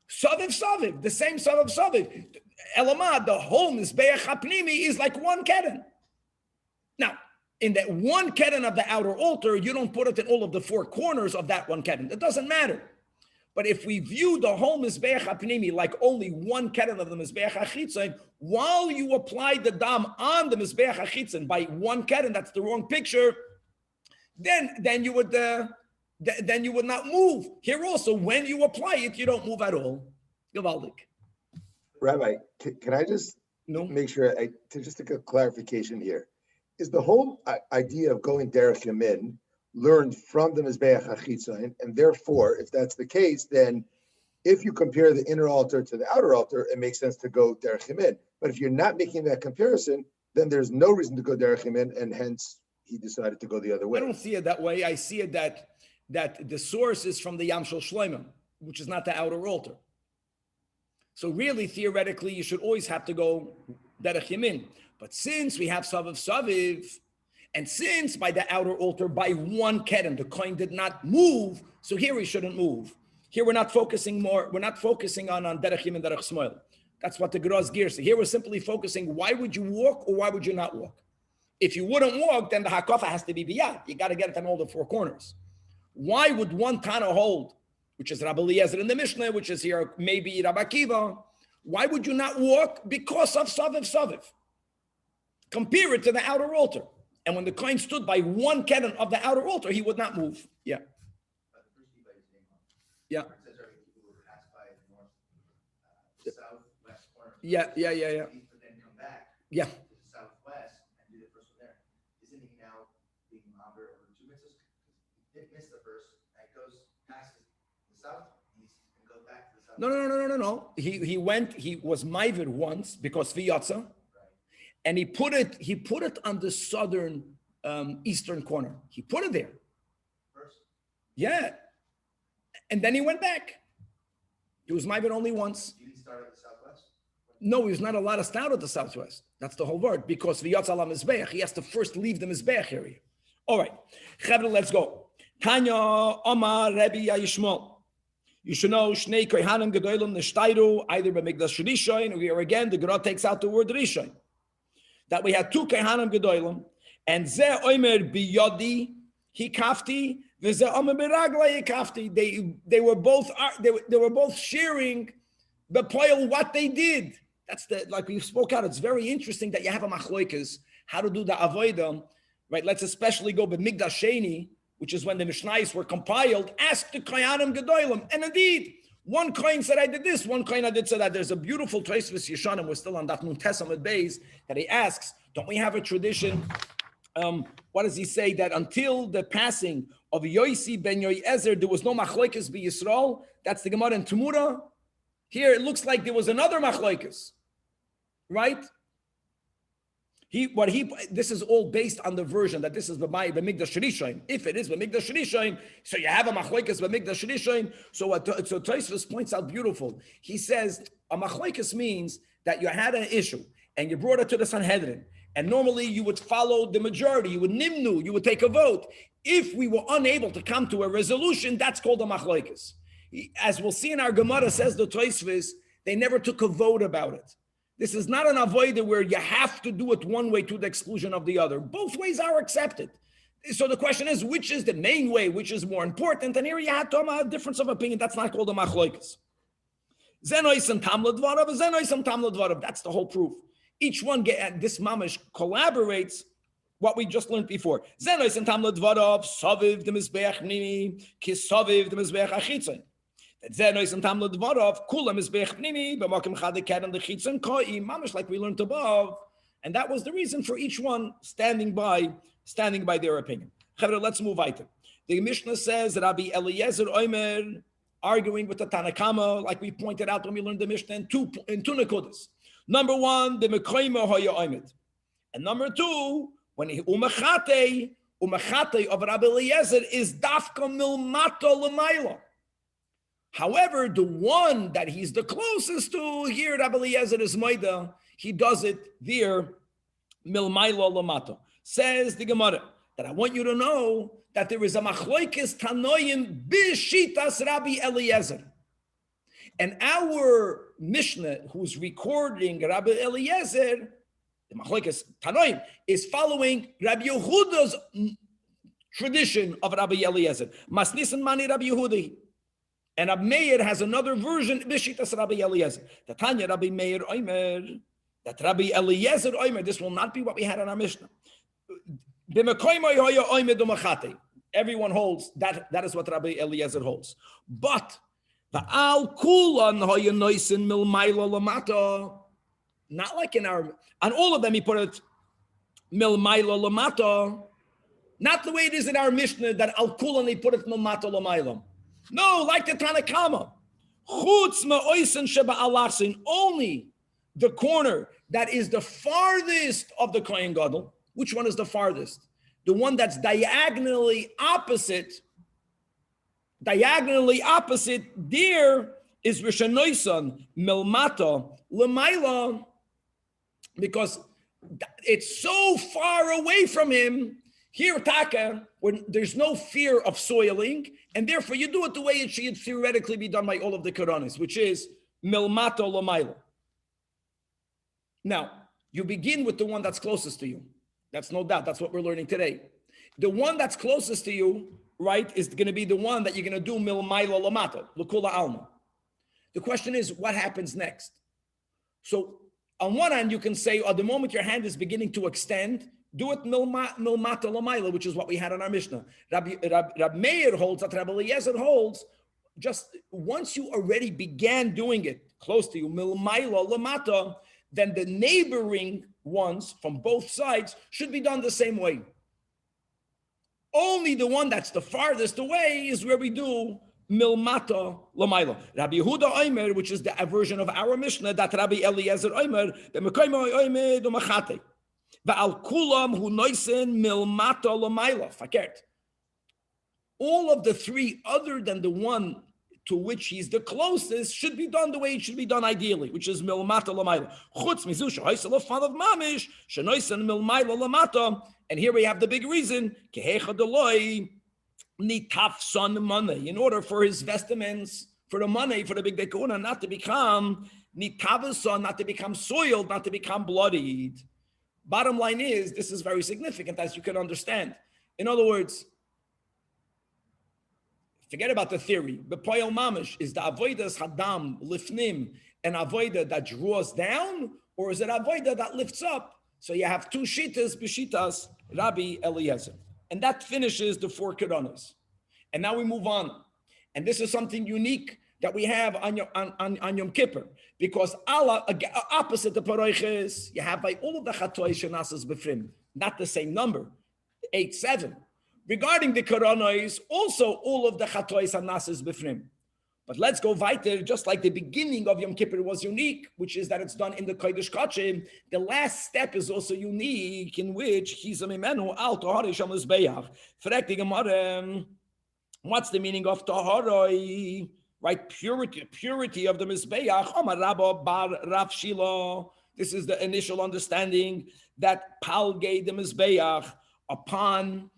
Saviv, the same Saviv. Elamad, the whole Mizbeach HaPnimi is like one keren. Now, in that one keren of the outer altar, you don't put it in all of the four corners of that one keren. It doesn't matter. But if we view the whole Mizbeach HaPnimi like only one keren of the Mizbeach HaChitzon, while you apply the dam on the Mizbeach HaChitzon by one keren, that's the wrong picture, then you would not move. Here also, when you apply it, you don't move at all. Gewaldig. Rabbi, can I just make sure, just a clarification here. Is the whole idea of going derech yamin learned from the Mizbeach HaChitzon, and therefore, if that's the case, then if you compare the inner altar to the outer altar, it makes sense to go derech yamin. But if you're not making that comparison, then there's no reason to go derech yamin, and hence he decided to go the other way. I don't see it that way. I see it that the source is from the Yam Shel Shloimeh, which is not the outer altar. So really, theoretically, you should always have to go derech yamin. But since we have Saviv, And since by the outer altar, by one keren, the coin did not move, so here he shouldn't move. Here we're not focusing on derech yim and derech shmoel. That's what the Geras gears. Here we're simply focusing, why would you walk or why would you not walk? If you wouldn't walk, then the hakafa has to be biyad. You got to get it on all the four corners. Why would one Tana hold, which is Rabbi Eliezer in the Mishnah, which is here maybe Rabbi Akiva, why would you not walk? Because of Saviv. Compare it to the outer altar. And when the coin stood by one keren of the outer altar, he would not move. Yeah. Yeah. Yeah. Yeah. Southwest and do the first one there. Isn't he now being over 2 mitzvahs? He missed the first, and it goes past the south, and goes back to the south. No. He was maivid once because v'yatza, right. And he put it on the southern eastern corner. He put it there. First. Yeah. And then he went back. He was maivid only once. You didn't start at the southwest? No, he was not allowed to start at the southwest. That's the whole word, because v'yatz ala mizbeach, he has to first leave the mizbeach area. All right, Chavre, let's go. Tanya Omar Rebbe Yishmael. You should know Shnei Kohanim Gedolim Nishtayru either by Mikdash Rishon, or here again the Gemara takes out the word Rishon. That we had two Kohanim Gedolim, and Ze Omer Biyodi Hikafti, Ze Omer Biragla Hikafti. They were both sharing the poil what they did. That's like we spoke out. It's very interesting that you have a machloikas, how to do the avodah, right? Let's especially go by Migdash Sheni, which is when the Mishnahs were compiled. Ask the Kohanim Gedolim, and indeed, one coin said I did this, one coin I did so that. There's a beautiful Tosfos Yeshanim. We're still on that Nun Tesamid Beis that he asks. Don't we have a tradition? What does he say? That until the passing of Yosi ben Yoezer, there was no machloikas by Yisrael. That's the Gemara in Tumura. Here it looks like there was another machloikas, right? This is all based on the version that this is the Migdash Rishon. If it is the Migdash Rishon, so you have a machloikas by Migdash Rishon. So Tosfos points out beautiful. He says a machloikas means that you had an issue and you brought it to the Sanhedrin, and normally you would follow the majority. You would nimnu. You would take a vote. If we were unable to come to a resolution, that's called a machloikas. As we'll see in our Gemara, says the Tosfos, they never took a vote about it. This is not an avodah where you have to do it one way to the exclusion of the other. Both ways are accepted. So the question is, which is the main way, which is more important? And here you have a difference of opinion. That's not called a machloikas. Zenoisem tamla dvarav, zenoisem tamla dvarav. That's the whole proof. Each one, this mamash collaborates what we just learned before. Zenoisem tamla dvarav, saviv the mizbeach nimi, kisaviv the mizbeach achitzon. Zenoisem tamla dvarav, kula mizbeach nimi, b'makim chadeket and the chitzon koi, mamash like we learned above. And that was the reason for each one standing by their opinion. Let's move on. The Mishnah says that Rabbi Eliezer Omer arguing with the Tanakama, like we pointed out when we learned the Mishnah in two nekudas. Number one, the Mekoima Hoya Omed. And number two, when he umachate of Rabbi Eliezer is dafka milmato l'mayla. However, the one that he's the closest to here, Rabbi Eliezer is Maida, he does it there, milmayla l'mato. Says the Gemara, that I want you to know that there is a machloikis tanoim b'shitas Rabbi Eliezer. And our Mishnah, who's recording Rabbi Eliezer, the machloikis tanoim, is following Rabbi Yehuda's tradition of Rabbi Eliezer. Masnisan mani Rabbi Yehudi. And Rabbi Meir has another version, b'shitas Rabbi Eliezer. The Tanya Rabbi Meir Omer, that Rabbi Eliezer Omer, this will not be what we had in our Mishnah. Everyone holds that. That is what Rabbi Eliezer holds. But the al kulan hoyanoisin milmayla lamata, not like in our, on all of them he put it milmayla lamata, not the way it is in our Mishnah that al kulan he put it milmata lamayla. No, like the Tanakama, chutz ma'oisin sheba alasin, only the corner that is the farthest of the Kohen Gadol. Which one is the farthest? The one that's diagonally opposite. Diagonally opposite there is Rishanoisan Milmata Lemaila, because it's so far away from him Here, taka, when there's no fear of soiling, and therefore you do it the way it should theoretically be done by all of the Koranis, which is milmato lomailo. Now, you begin with the one that's closest to you. That's no doubt. That's what we're learning today. The one that's closest to you, right, is going to be the one that you're going to do milmailo lomato, lukula alma. The question is, what happens next? So, on one hand, you can say, the moment your hand is beginning to extend, do it milmata lamaila, which is what we had in our Mishnah. Rab Meir holds, that Rabbi Eliezer holds, just once you already began doing it close to you, milmaila lamata, then the neighboring ones from both sides should be done the same way. Only the one that's the farthest away is where we do milmata lamaila. Rabbi Yehuda Omer, which is the version of our Mishnah, that Rabbi Eliezer Omer, the Mekayma Omer do Machate. Va'al kulam hu noisen milmata lamaila. Fakert. All of the three, other than the one to which he's the closest, should be done the way it should be done ideally, which is milmata lamaila. Chutz mizu shehoisel of mamish shenoisen milmaila lamata. And here we have the big reason. Kehecha deloi nitafson money. In order for his vestments, for the money, for the big dekuna, not to become nitavason, not to become soiled, not to become bloodied. Bottom line is, this is very significant, as you can understand. In other words, forget about the theory. The poyel mamish, is the avodas hadam lifnim an avodah that draws down, or is it avodah that lifts up? So you have two shitas b'shitas Rabbi Eliezer, and that finishes the four Koranos. And now we move on, and this is something unique that we have on Yom Kippur, because Allah, opposite the paroiches, you have by all of the chatois shenasas befrim, not the same number, 8, 7. Regarding the Koranos, also all of the chatois and nasas befrim. But let's go weiter, just like the beginning of Yom Kippur was unique, which is that it's done in the Kodesh Kodshim. The last step is also unique, in which Chizamimenu al Tahari Sham Lizbeach. Frek the Gemara, what's the meaning of Taharai? Right, purity of the Mizbeach. Omar Rabba Bar Rav Shilo. This is the initial understanding that Palgei the Mizbeach, upon,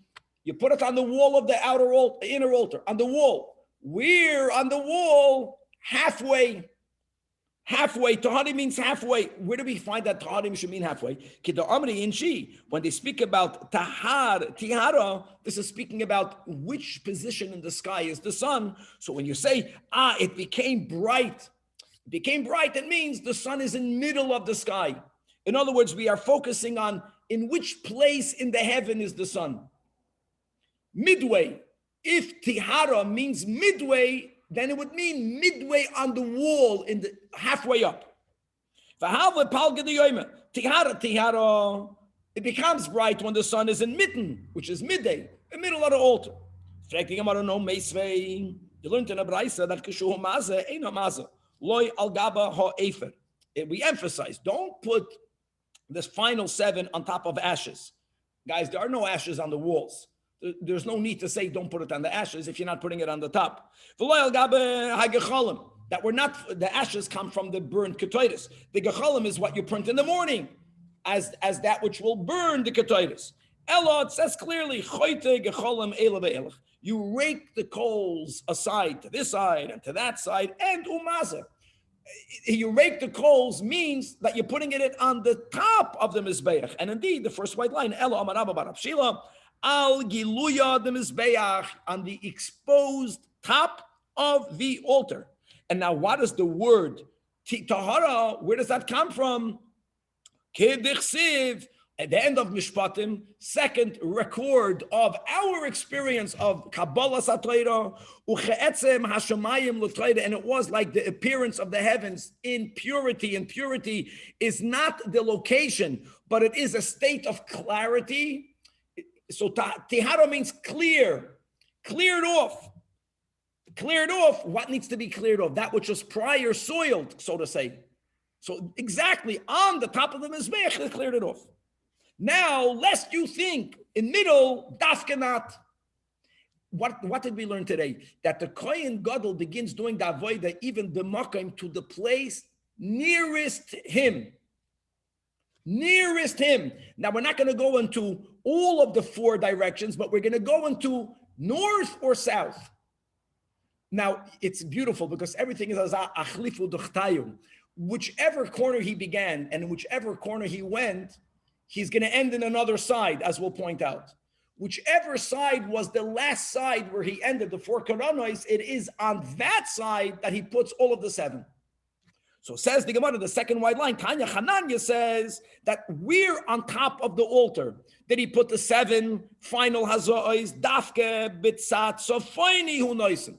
you put it on the wall of the inner altar, on the wall. We're on the wall, halfway. Tahari means halfway. Where do we find that Taharim should mean halfway? Kida Amri in Shi. When they speak about Tihara, this is speaking about which position in the sky is the sun. So when you say, it became bright, it means the sun is in middle of the sky. In other words, we are focusing on in which place in the heaven is the sun. Midway. If Tihara means midway, then it would mean midway on the wall, in the halfway up. Tihara, it becomes bright when the sun is in mitten, which is midday, in the middle of the altar. You learned in a Braisa that Kishu Maza ain't a Maza. Loy al Gaba ha Efer. We emphasize, don't put this final 7 on top of ashes. Guys, there are no ashes on the walls. There's no need to say don't put it on the ashes if you're not putting it on the top. That we're not, the ashes come from the burned ketoides. The gecholim is what you print in the morning as that which will burn the ketoides. Elo, it says clearly, you rake the coals aside to this side and to that side, and umaza. You rake the coals means that you're putting it on the top of the mizbeach. And indeed, the first white line, Elo amarabba barabshila, al giluya the mizbeach, on the exposed top of the altar. And now, what is the word tahara? Where does that come from? Kedichsiv, at the end of Mishpatim, second record of our experience of Kabbalah Satayra, Ucheetzem Hashemayim L'Tayra, and it was like the appearance of the heavens in purity. And purity is not the location, but it is a state of clarity. So Tihara means clear, cleared off. Cleared off, what needs to be cleared off? That which was prior soiled, so to say. So exactly on the top of the Mizbeach, they cleared it off. Now, lest you think, in middle, dafkenat. What did we learn today? That the Kohen Gadol begins doing the avodah, even the makom, to the place nearest him. nearest him. Now, we're not going to go into all of the four directions, but we're going to go into north or south. Now, it's beautiful because everything is achlifu duchtayum. Whichever corner he began and whichever corner he went, he's going to end in another side, as we'll point out. Whichever side was the last side where he ended the four koronos, it is on that side that he puts all of the seven. So says the Gemara, the second white line, Tanya Hananya says that we're on top of the altar. Did he put the seven final hazois, dafke, bitzat, sofaini hunoisen,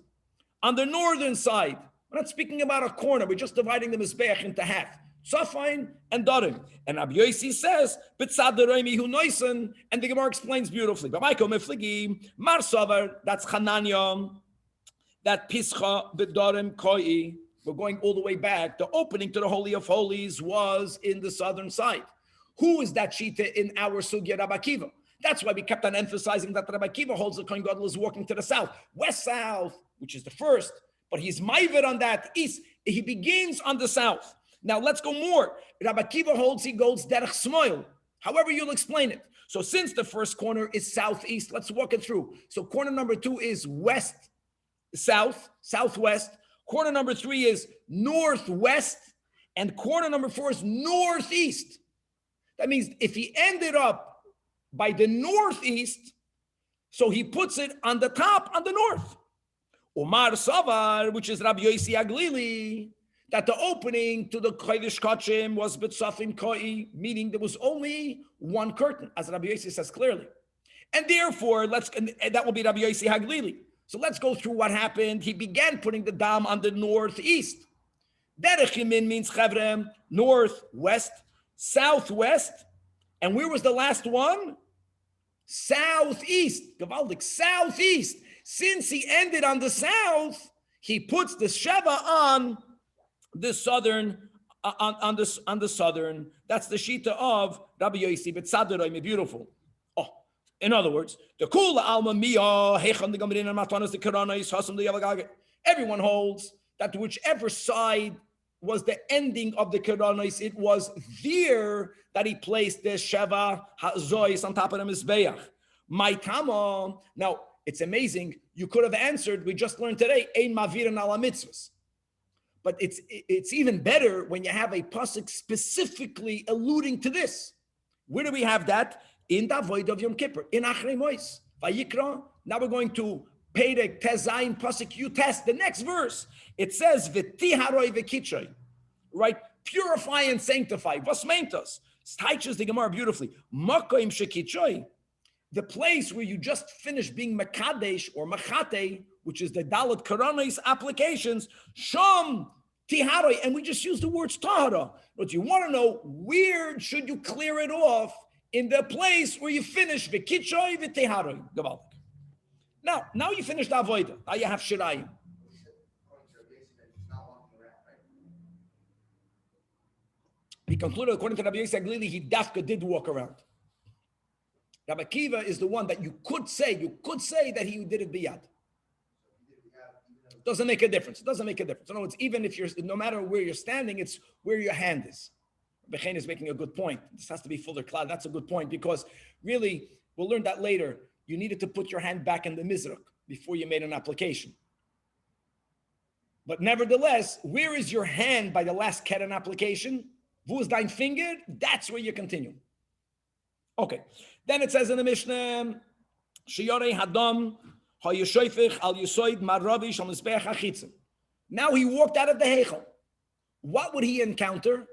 on the northern side? We're not speaking about a corner. We're just dividing the mizbeach into half. Safain and Darim. And Rabbi Yossi says, Bitzad Darim hu noisen, and the Gemara explains beautifully. B'maiko mefligi, Mar Savar, that's Hananya, that Pischa B'Darim Koi. We're going all the way back. The opening to the Holy of Holies was in the southern side. Who is that Shita in our Sugya Rabbi Akiva? That's why we kept on emphasizing that Rabbi Akiva holds the Kohen Gadol is walking to the south. West-south, which is the first, but he's ma'ivir on that east. He begins on the south. Now let's go more. Rabbi Akiva holds he goes derech smoil. However you'll explain it. So since the first corner is southeast, let's walk it through. So corner number 2 is west, south, southwest. Corner number 3 is northwest. And corner number 4 is northeast. That means if he ended up by the northeast, so he puts it on the top, on the north. Umar Savar, which is Rabbi Yossi Aglili, that the opening to the Kodesh Kachim was B'tzafim Koi, meaning there was only one curtain, as Rabbi Yossi says clearly. And therefore, that will be Rabbi Yossi Haglili. So let's go through what happened. He began putting the dam on the northeast. Derech Yamin means Chavrem, northwest, southwest. And where was the last one? Southeast. Gavaldik, southeast. Since he ended on the south, he puts the Sheva on the southern, on the southern. That's the Shita of Rabbi Yossi, but Tzadorayim, beautiful. Oh, in other words, the Kula Alma Mia, Hechon the Gamrin and Matanas the Karanas, Hassan the Yavagag. Everyone holds that whichever side was the ending of the Karanas, it was there that he placed the Sheva Hazois on top of the Mizbeach. My Tama. Now, it's amazing. You could have answered, we just learned today, Ein Mavirin ala mitzvahs. But it's even better when you have a pasuk specifically alluding to this. Where do we have that? In the void of Yom Kippur, in Achrei Mois, Vayikra. Now we're going to Perek Tezayin pasuk Yutes, the next verse. It says, V'tiharoi v'kitzoi, right? Purify and sanctify. Vasmentos. Teaches the Gemara beautifully. Makoim shekitzoi. The place where you just finished being Mekadesh or Machate, which is the Dalet Karanis applications, Sham Tiharoi, and we just use the words Tahara. But you want to know, where should you clear it off in the place where you finish V'kitzoi V'tiharoi, Gavaldik. Now you finished Avodah. Now you have Shirayim. He concluded, according to Rabbi Yossi Aglili, he dafka did walk around. Rabbi Akiva is the one that you could say that he did it biyad. Doesn't make a difference. It doesn't make a difference. No, it's even if no matter where you're standing, it's where your hand is. Rabbi Chaim is making a good point. This has to be fuller cloud. That's a good point because really, we'll learn that later. You needed to put your hand back in the mizrach before you made an application. But nevertheless, where is your hand by the last keren application? Wo ist dein Finger? That's where you continue. Okay. Then it says in the Mishnah, Shiyarei Hadam Hayeshoifich Al Yusoid Maravish Al Mizbeach Achitzim. Now he walked out of the Heichel. What would he encounter?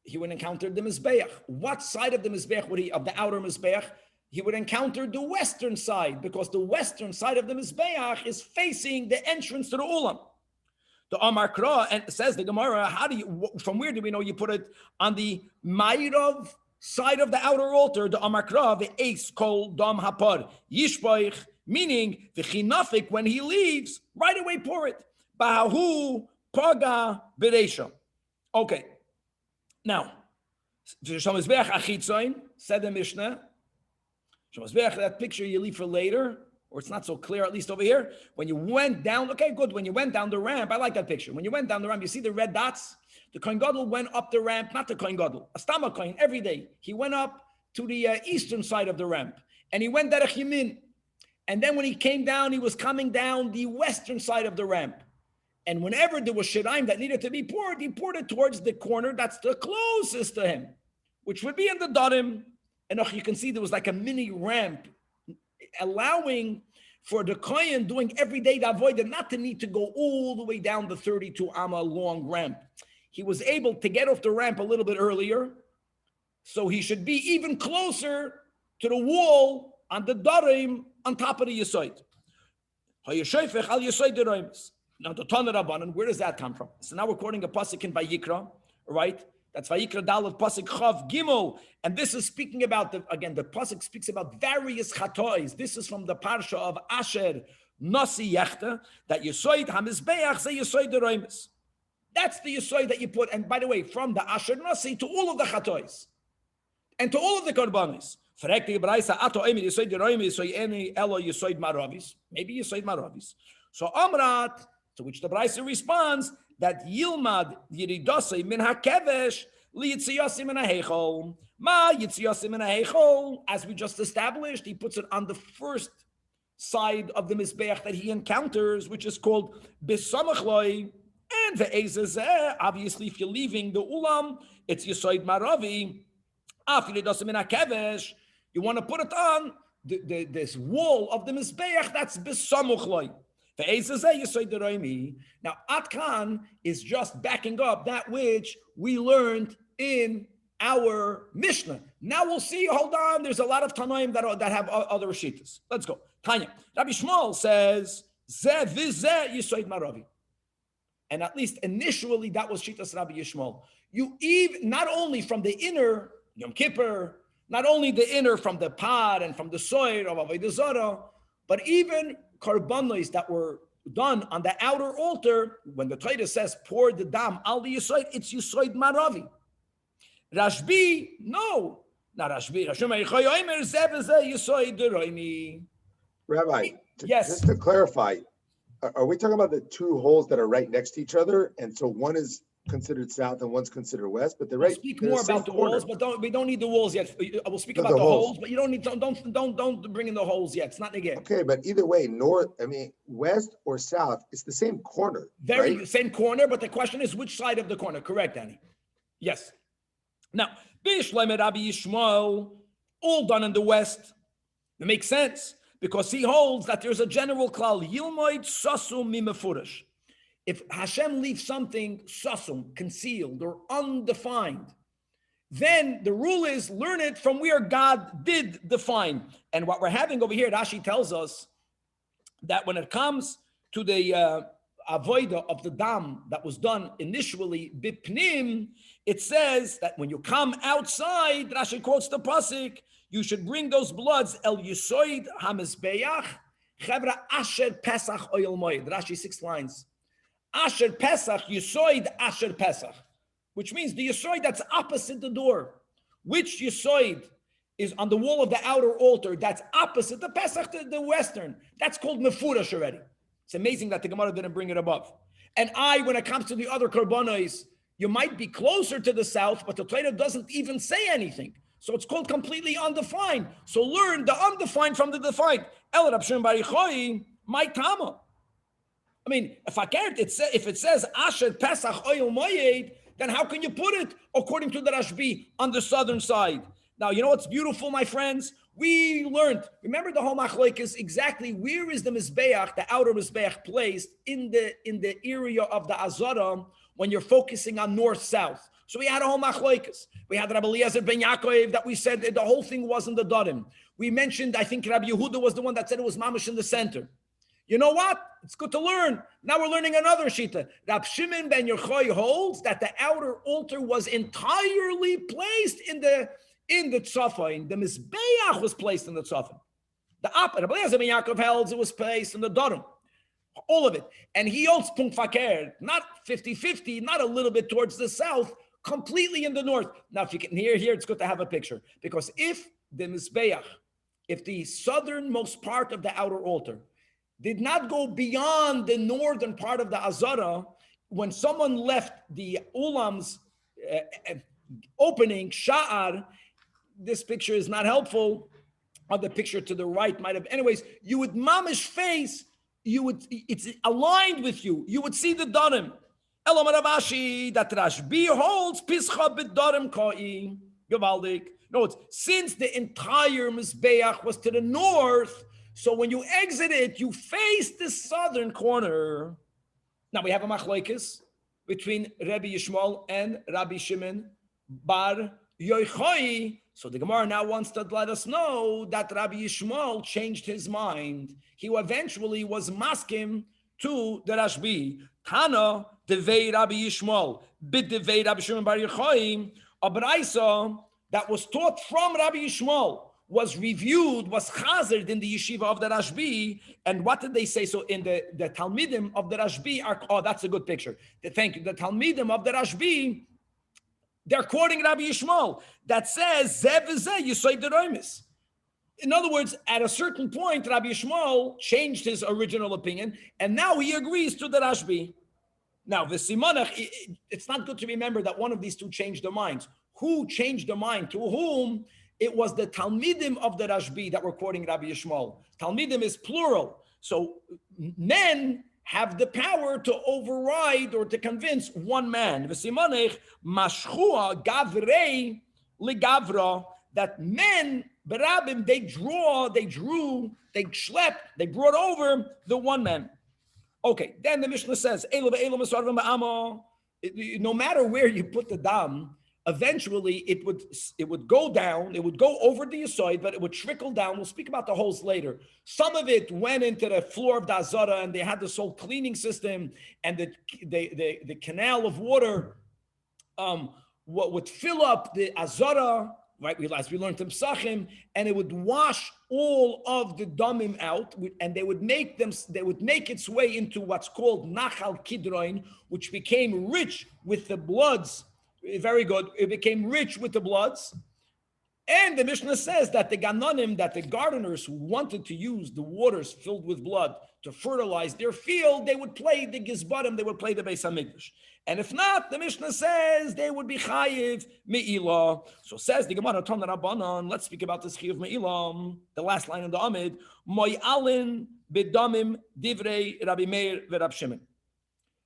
He would encounter the Mizbeach. What side of the Mizbeach would he, of the outer Mizbeach? He would encounter the western side because the western side of the Mizbeach is facing the entrance to the Ulam. The Amar Kra, and says the Gemara, from where do we know you put it? On the Ma'irav side of the outer altar, the Amar Kra, the Eis Kol Dam Hapar, Yishboich, meaning the Chinafik, when he leaves, right away pour it. Bahu Paga Beresha. Okay. Now, Shemazbeach Achitzoin, said the Mishnah, Shemazbeach, that picture you leave for later. or it's not so clear, at least over here. When you went down, okay, good. When you went down the ramp, I like that picture. When you went down the ramp, you see the red dots? The Kohen Gadol went up the ramp, not the Kohen Gadol, a Stama Kohen, every day. He went up to the eastern side of the ramp, and he went derech Yamin. And then when he came down, he was coming down the western side of the ramp. And whenever there was shiraim that needed to be poured, he poured it towards the corner that's the closest to him, which would be in the Darim. And you can see there was like a mini ramp, allowing for the Kohen doing every day the avodah not to need to go all the way down the 32 amma long ramp. He was able to get off the ramp a little bit earlier, so he should be even closer to the wall on the Darim on top of the Yesod. Now the Tanach Rabbanan, where does that come from? So now we're quoting a pasuk in Vayikra, right? That's Vayikra Dalet pasuk Chav Gimel, and this is speaking about the pasuk speaks about various chatois. This is from the parsha of Asher Nasi Yechta, that Yesod Hamizbeach Ze Yesod Deroimis. That's the Yesod that you put. And by the way, from the Asher Nasi to all of the chatois and to all of the korbanos. Maybe Yesod Maravis. So Amrat, to which the Braisa responds that Yilmad Yiridose min hakevesh liyitziyasim min hahechol. Ma yitziyasim min hahechol, as we just established, he puts it on the first side of the Mizbeach that he encounters, which is called Bisamachloi. And the Ezezeh, obviously, if you're leaving the Ulam, it's Yesod Maravi. Af Yiridosim min hakevesh, you want to put it on this wall of the Mizbeach that's Bisamachloi. Now, Atkan is just backing up that which we learned in our Mishnah. Now we'll see, hold on, there's a lot of Tanaim that have other Rishitas. Let's go. Tanya. Rabbi Shmuel says, Zeh vizeh Yesod Maravi. And at least initially, that was Shitas Rabbi Yishmael. You even, not only from the inner, Yom Kippur, not only the inner from the pod and from the soil of Avodah Zarah, but even karbanos that were done on the outer altar, when the Torah says pour the dam al the Yesod, it's Yesod Maravi. Rashbi, no, not Rashbi. Rabbi, Yes. just to clarify, are we talking about the two holes that are right next to each other, and so one is considered south and one's considered west? But We'll speak more about the walls, but we don't need the walls yet. I will speak about the holes, but you don't need don't bring in the holes yet. It's not again. Okay, but either way, west or south, it's the same corner. Right? Same corner, but the question is which side of the corner. Correct, Danny. Yes. Now, Bishleim Rabbi Yishmael, all done in the west. It makes sense because he holds that there's a general klal Yilmoid Sasum Mimefurish. If Hashem leaves something sasum, concealed or undefined, then the rule is learn it from where God did define. And what we're having over here, Rashi tells us that when it comes to the avoida of the dam that was done initially, bipnim, it says that when you come outside, Rashi quotes the pasuk, you should bring those bloods el yisoid hamizbeach chevra asher pesach oil moed. Rashi 6 lines. Asher Pesach, Yesoid Asher Pesach, which means the Yesoid that's opposite the door. Which Yesoid is on the wall of the outer altar that's opposite the Pesach, the western. That's called Mefurash already. It's amazing that the Gemara didn't bring it above. And when it comes to the other Karbanos, you might be closer to the south, but the Torah doesn't even say anything. So it's called completely undefined. So learn the undefined from the defined. El Rab Shimon Bar Yochai, my Tama. I mean, if it says Asher Pesach Oil Moyed, then how can you put it according to the Rashbi on the southern side? Now, you know what's beautiful, my friends? We learned. Remember the whole machlokes exactly where is the mizbeach, the outer mizbeach, placed in the area of the Azara when you're focusing on north-south. So we had a whole machlokes. We had Rabbi Eliezer ben Yaakov that we said that the whole thing wasn't the Darim. We mentioned, I think Rabbi Yehuda was the one that said it was mamash in the center. You know what? It's good to learn. Now we're learning another shita. Rab Shimon ben Yochai holds that the outer altar was entirely placed in the tzafon. The mizbeach was placed in the tzafon. The opposite. Rabbi Eliezer ben Yaakov holds it was placed in the darim. All of it. And he holds punkt faker, not 50-50, not a little bit towards the south, completely in the north. Now, if you can hear here, it's good to have a picture. Because if the mizbeach if the southernmost part of the outer altar did not go beyond the northern part of the Azara, when someone left the ulam's opening, sha'ar, this picture is not helpful, or the picture to the right might have, anyways, you would mamish face, it's aligned with you, you would see the darim. Elam Ravashi, that Rashbi holds pischa b'darim koi, gewaldig. No, since the entire Mizbeach was to the north, so when you exit it, you face the southern corner. Now we have a machlokes between Rabbi Yishmael and Rabbi Shimon bar Yochai. So the Gemara now wants to let us know that Rabbi Yishmael changed his mind. He eventually was maskim to the Rashbi. Tana devei Rabbi Yishmael, bid devei Rabbi Shimon bar Yochai. A braisa that was taught from Rabbi Yishmael was reviewed, was chazered in the yeshiva of the Rashbi. And what did they say? So in the Talmidim of the Rashbi are, oh, that's a good picture. Thank you. The Talmidim of the Rashbi, they're quoting Rabbi Yishmael that says, Zev v'zeh yisoid deroimis. In other words, at a certain point, Rabbi Yishmael changed his original opinion, and now he agrees to the Rashbi. Now, the Simonach, it's not good to remember that one of these two changed their minds. Who changed their mind? To whom? It was the Talmidim of the Rashbi that were quoting Rabbi Yishmael. Talmidim is plural. So men have the power to override or to convince one man. V'simonech mashchua gavrei ligavra, that men, berabim, they drew, they schlepped, they brought over the one man. Okay, then the Mishnah says, no matter where you put the dam, eventually it would go down, it would go over the Yisoid, but it would trickle down. We'll speak about the holes later. Some of it went into the floor of the Azara, and they had this whole cleaning system, and the canal of water what would fill up the Azara, right? As we learned in Psachim, and it would wash all of the damim out, and they would make its way into what's called Nachal Kidroin, which became rich with the bloods. Very good. It became rich with the bloods. And the Mishnah says that the Ganonim, that the gardeners who wanted to use the waters filled with blood to fertilize their field, they would play the Gizbarim, they would play the Beis HaMikdash. And if not, the Mishnah says they would be chayiv me'ilah. So says the Gemara, Tanach Rabbanan, let's speak about this chayiv me'ilah. The last line in the Amid, Mo'alin b'damim divrei Rabbi Meir v'Rab Shimon.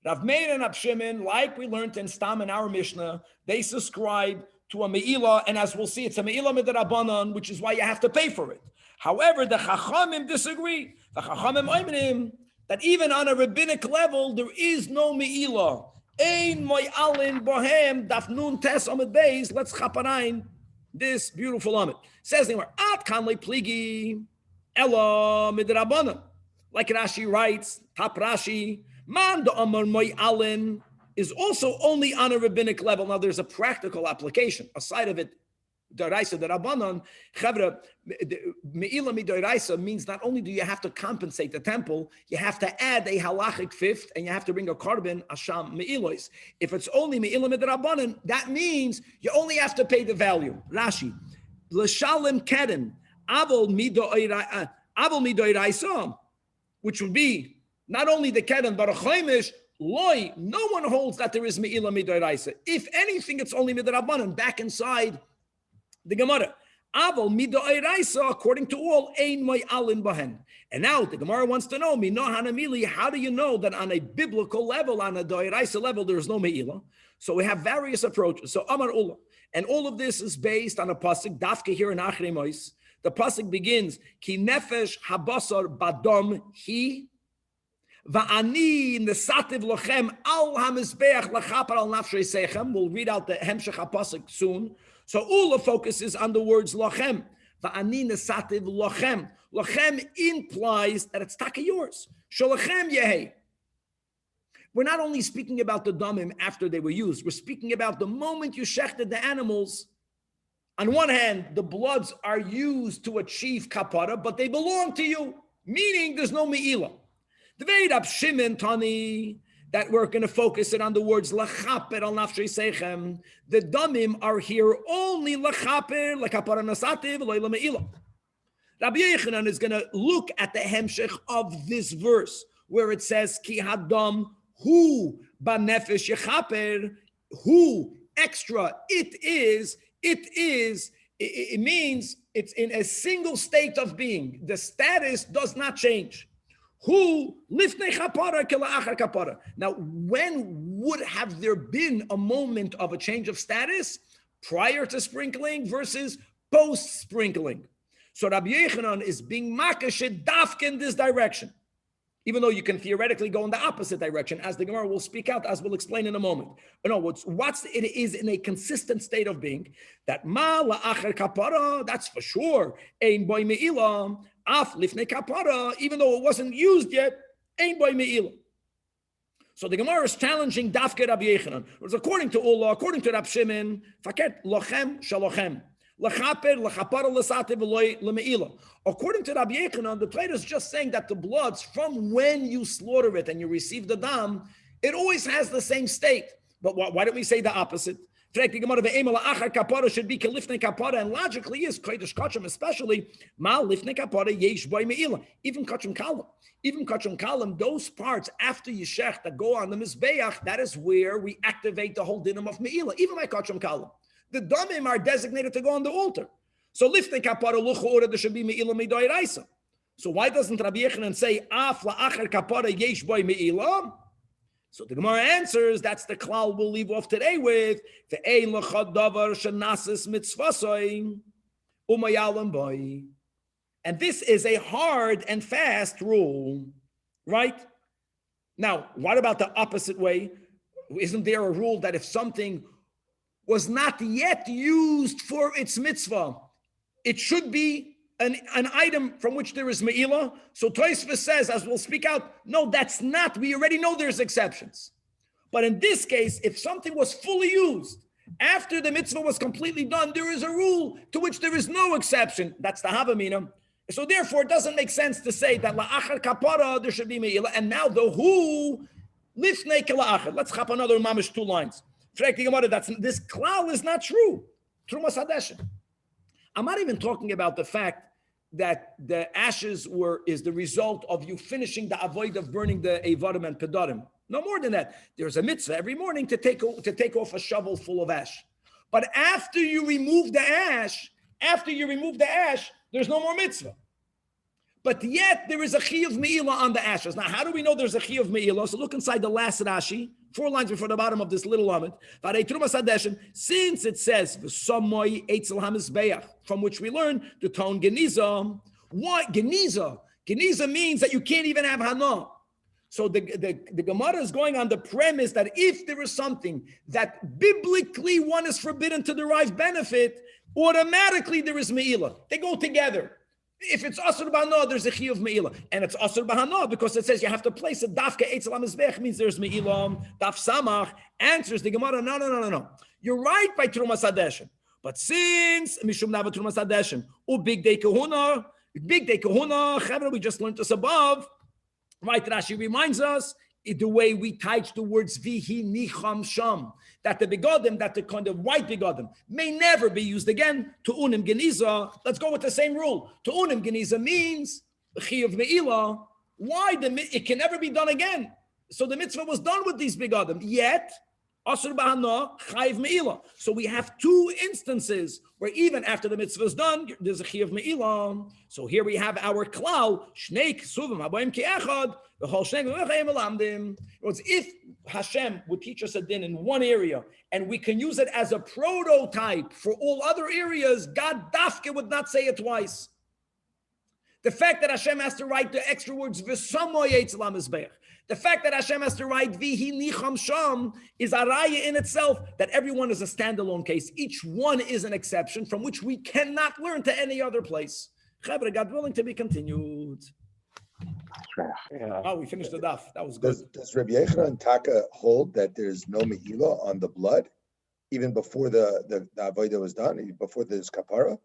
Rav Meir and Rab Shimon, like we learned in Stam in our Mishnah, they subscribe to a me'ilah, and as we'll see, it's a me'ilah midrabanan, which is why you have to pay for it. However, the Chachamim disagree. The Chachamim oimrim that even on a rabbinic level, there is no me'ilah. Ein mo'alin bohem daf nun tes amid beis. Let's chaparain this beautiful amid. Says anywhere, at kanle pligi ella midrabanan. Like Rashi writes, top Rashi, man the amar mo'alin is also only on a rabbinic level. Now there's a practical application. Aside of it, D'oraisa, the Rabbanon, Chavra, Me'ila Midoraisa means not only do you have to compensate the temple, you have to add a halachic fifth, and you have to bring a carbon, Asham Me'ilois. If it's only Me'ila Midrabanan, that means you only have to pay the value. Rashi, L'shalem Keden, Avol Midoraisa, which would be not only the Keden, but a Chaimish, Loi, no one holds that there is Me'ila Midoraisa. If anything, it's only Midrabanan, back inside the Gemara. Aval midoiraisa, according to all, ein mo'alin bahen. And now the Gemara wants to know, minohanamili, how do you know that on a biblical level, on a doiraisa level, there is no me'ilah? So we have various approaches. So Amar Ula, and all of this is based on a pasuk, Dafke here in Achrei Mos. The pasuk begins, Ki nefesh habasar badom hi, va'ani nesativ lochem al hamizbeach lachapar al nafshrei sechem. We'll read out the hemshech pasuk soon. So Ula focuses on the words lachem. Va'ani nesativ lachem. Lachem implies that it's taka yours. Sholachem yehi. We're not only speaking about the damim after they were used. We're speaking about the moment you shechted the animals. On one hand, the bloods are used to achieve kapara, but they belong to you. Meaning there's no me'ilah. The Rab Shimon Tani, that we're going to focus it on the words lachaper al nafshei seichem. The damim are here only lachaper, lakapara nasativ, loyla me'ilah. Rabbi Yochanan is going to look at the hemshech of this verse where it says, Ki hadam hu banefesh yechaper, hu, extra, it means it's in a single state of being. The status does not change. Who lifnei kapara kela'achar kapara. Now, when would have there been a moment of a change of status? Prior to sprinkling versus post sprinkling. So Rabbi Yochanan is being makashed dafk in this direction, even though you can theoretically go in the opposite direction, as the Gemara will speak out, as we'll explain in a moment. No, it is in a consistent state of being that ma la'achar kapara, that's for sure. Ein boy me'ilah, af lifnei kapara, even though it wasn't used yet, ein boy me'ilah. So the Gemara is challenging dafke Rabbi Yochanan. It was according to Allah, according to Rab Shimon, faket lochem shalochem. According to Rabbi Yochanan, the Torah is just saying that the bloods, from when you slaughter it and you receive the dam, it always has the same state. But why don't we say the opposite? Should be kalifnei kapara, and logically is kodesh kachim, especially mal lifnei kapara yesh boy meila. Even kachim kalam, those parts after yishech that go on the mizbeach, that is where we activate the whole dinam of meila. Even by kachim kalam. The damim are designated to go on the altar. So lifnei kapara lucha ora there should be meila midoiraisa. So why doesn't Rabbi Yochanan say af la'achar kapara yesh boy meila? So the Gemara answers that's the klal we'll leave off today with ve'ein lachad davar shenasis mitzvasoi umayalam boy. And this is a hard and fast rule, right? Now, what about the opposite way? Isn't there a rule that if something was not yet used for its mitzvah, it should be an item from which there is me'ilah? So Tosfos says, as we'll speak out, no, that's not. We already know there's exceptions. But in this case, if something was fully used, after the mitzvah was completely done, there is a rule to which there is no exception. That's the Havamina. So therefore, it doesn't make sense to say that la'achar kapara, there should be me'ilah. And now the who, lifnei kela'achar. Let's chop another mamish 2 lines. This klal is not true. Trumas hadeshin. I'm not even talking about the fact that the ashes is the result of you finishing the avoid of burning the evarim and pedarim. No more than that. There's a mitzvah every morning to take off a shovel full of ash. But after you remove the ash, there's no more mitzvah. But yet there is a chiyuv me'ilah on the ashes. Now, how do we know there's a chiyuv me'ilah? So look inside the last Rashi, 4 lines before the bottom of this little lamid. Since it says v'samoy eitzel hamizbeach, from which we learn the tone geniza. What geniza? Geniza means that you can't even have hana. So the Gemara is going on the premise that if there is something that biblically one is forbidden to derive benefit, automatically there is me'ilah. They go together. If it's asur b'hana, there's a chiyuv me'ilah, and it's asur b'hana because it says you have to place a dafka eitzel hamizbeach, means there's me'ilah. Daf samach answers the Gemara, no. You're right by trumas hadeshin, but since mishum nava trumas hadeshin big day kahuna, chavra, we just learned this above. Right, Rashi reminds us the way we touch the words vihi nicham sham, that the begodim, that the kind of white begodim may never be used again. To unim geniza, let's go with the same rule. To unim geniza means chiyuv me'ilah. Why it can never be done again? So the mitzvah was done with these begodim, yet asur b'hana chayiv me'ilah. So we have 2 instances where even after the mitzvah is done, there's a chiyuv me'ilah. So here we have our klal shnei ksuvim habayim ke'echad. If Hashem would teach us a din in one area and we can use it as a prototype for all other areas, God dafke would not say it twice. The fact that Hashem has to write the extra words, the fact that Hashem has to write vihi nicham sham is a raya in itself, that everyone is a standalone case. Each one is an exception from which we cannot learn to any other place. God willing, to be continued. Oh, we finished the daf. That was good. Does Rabbi Yochanan Taka hold that there's no me'ilah on the blood, even before the avodah was done, before there's kapara?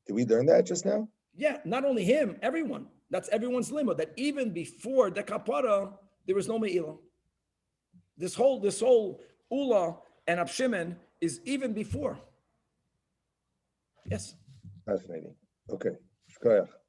Did we learn that just now? Yeah, not only him, everyone. That's everyone's limit. That even before the kapara, there was no me'ilah. This whole ula and abshimen is even before. Yes. Fascinating. Okay. Shkoyach.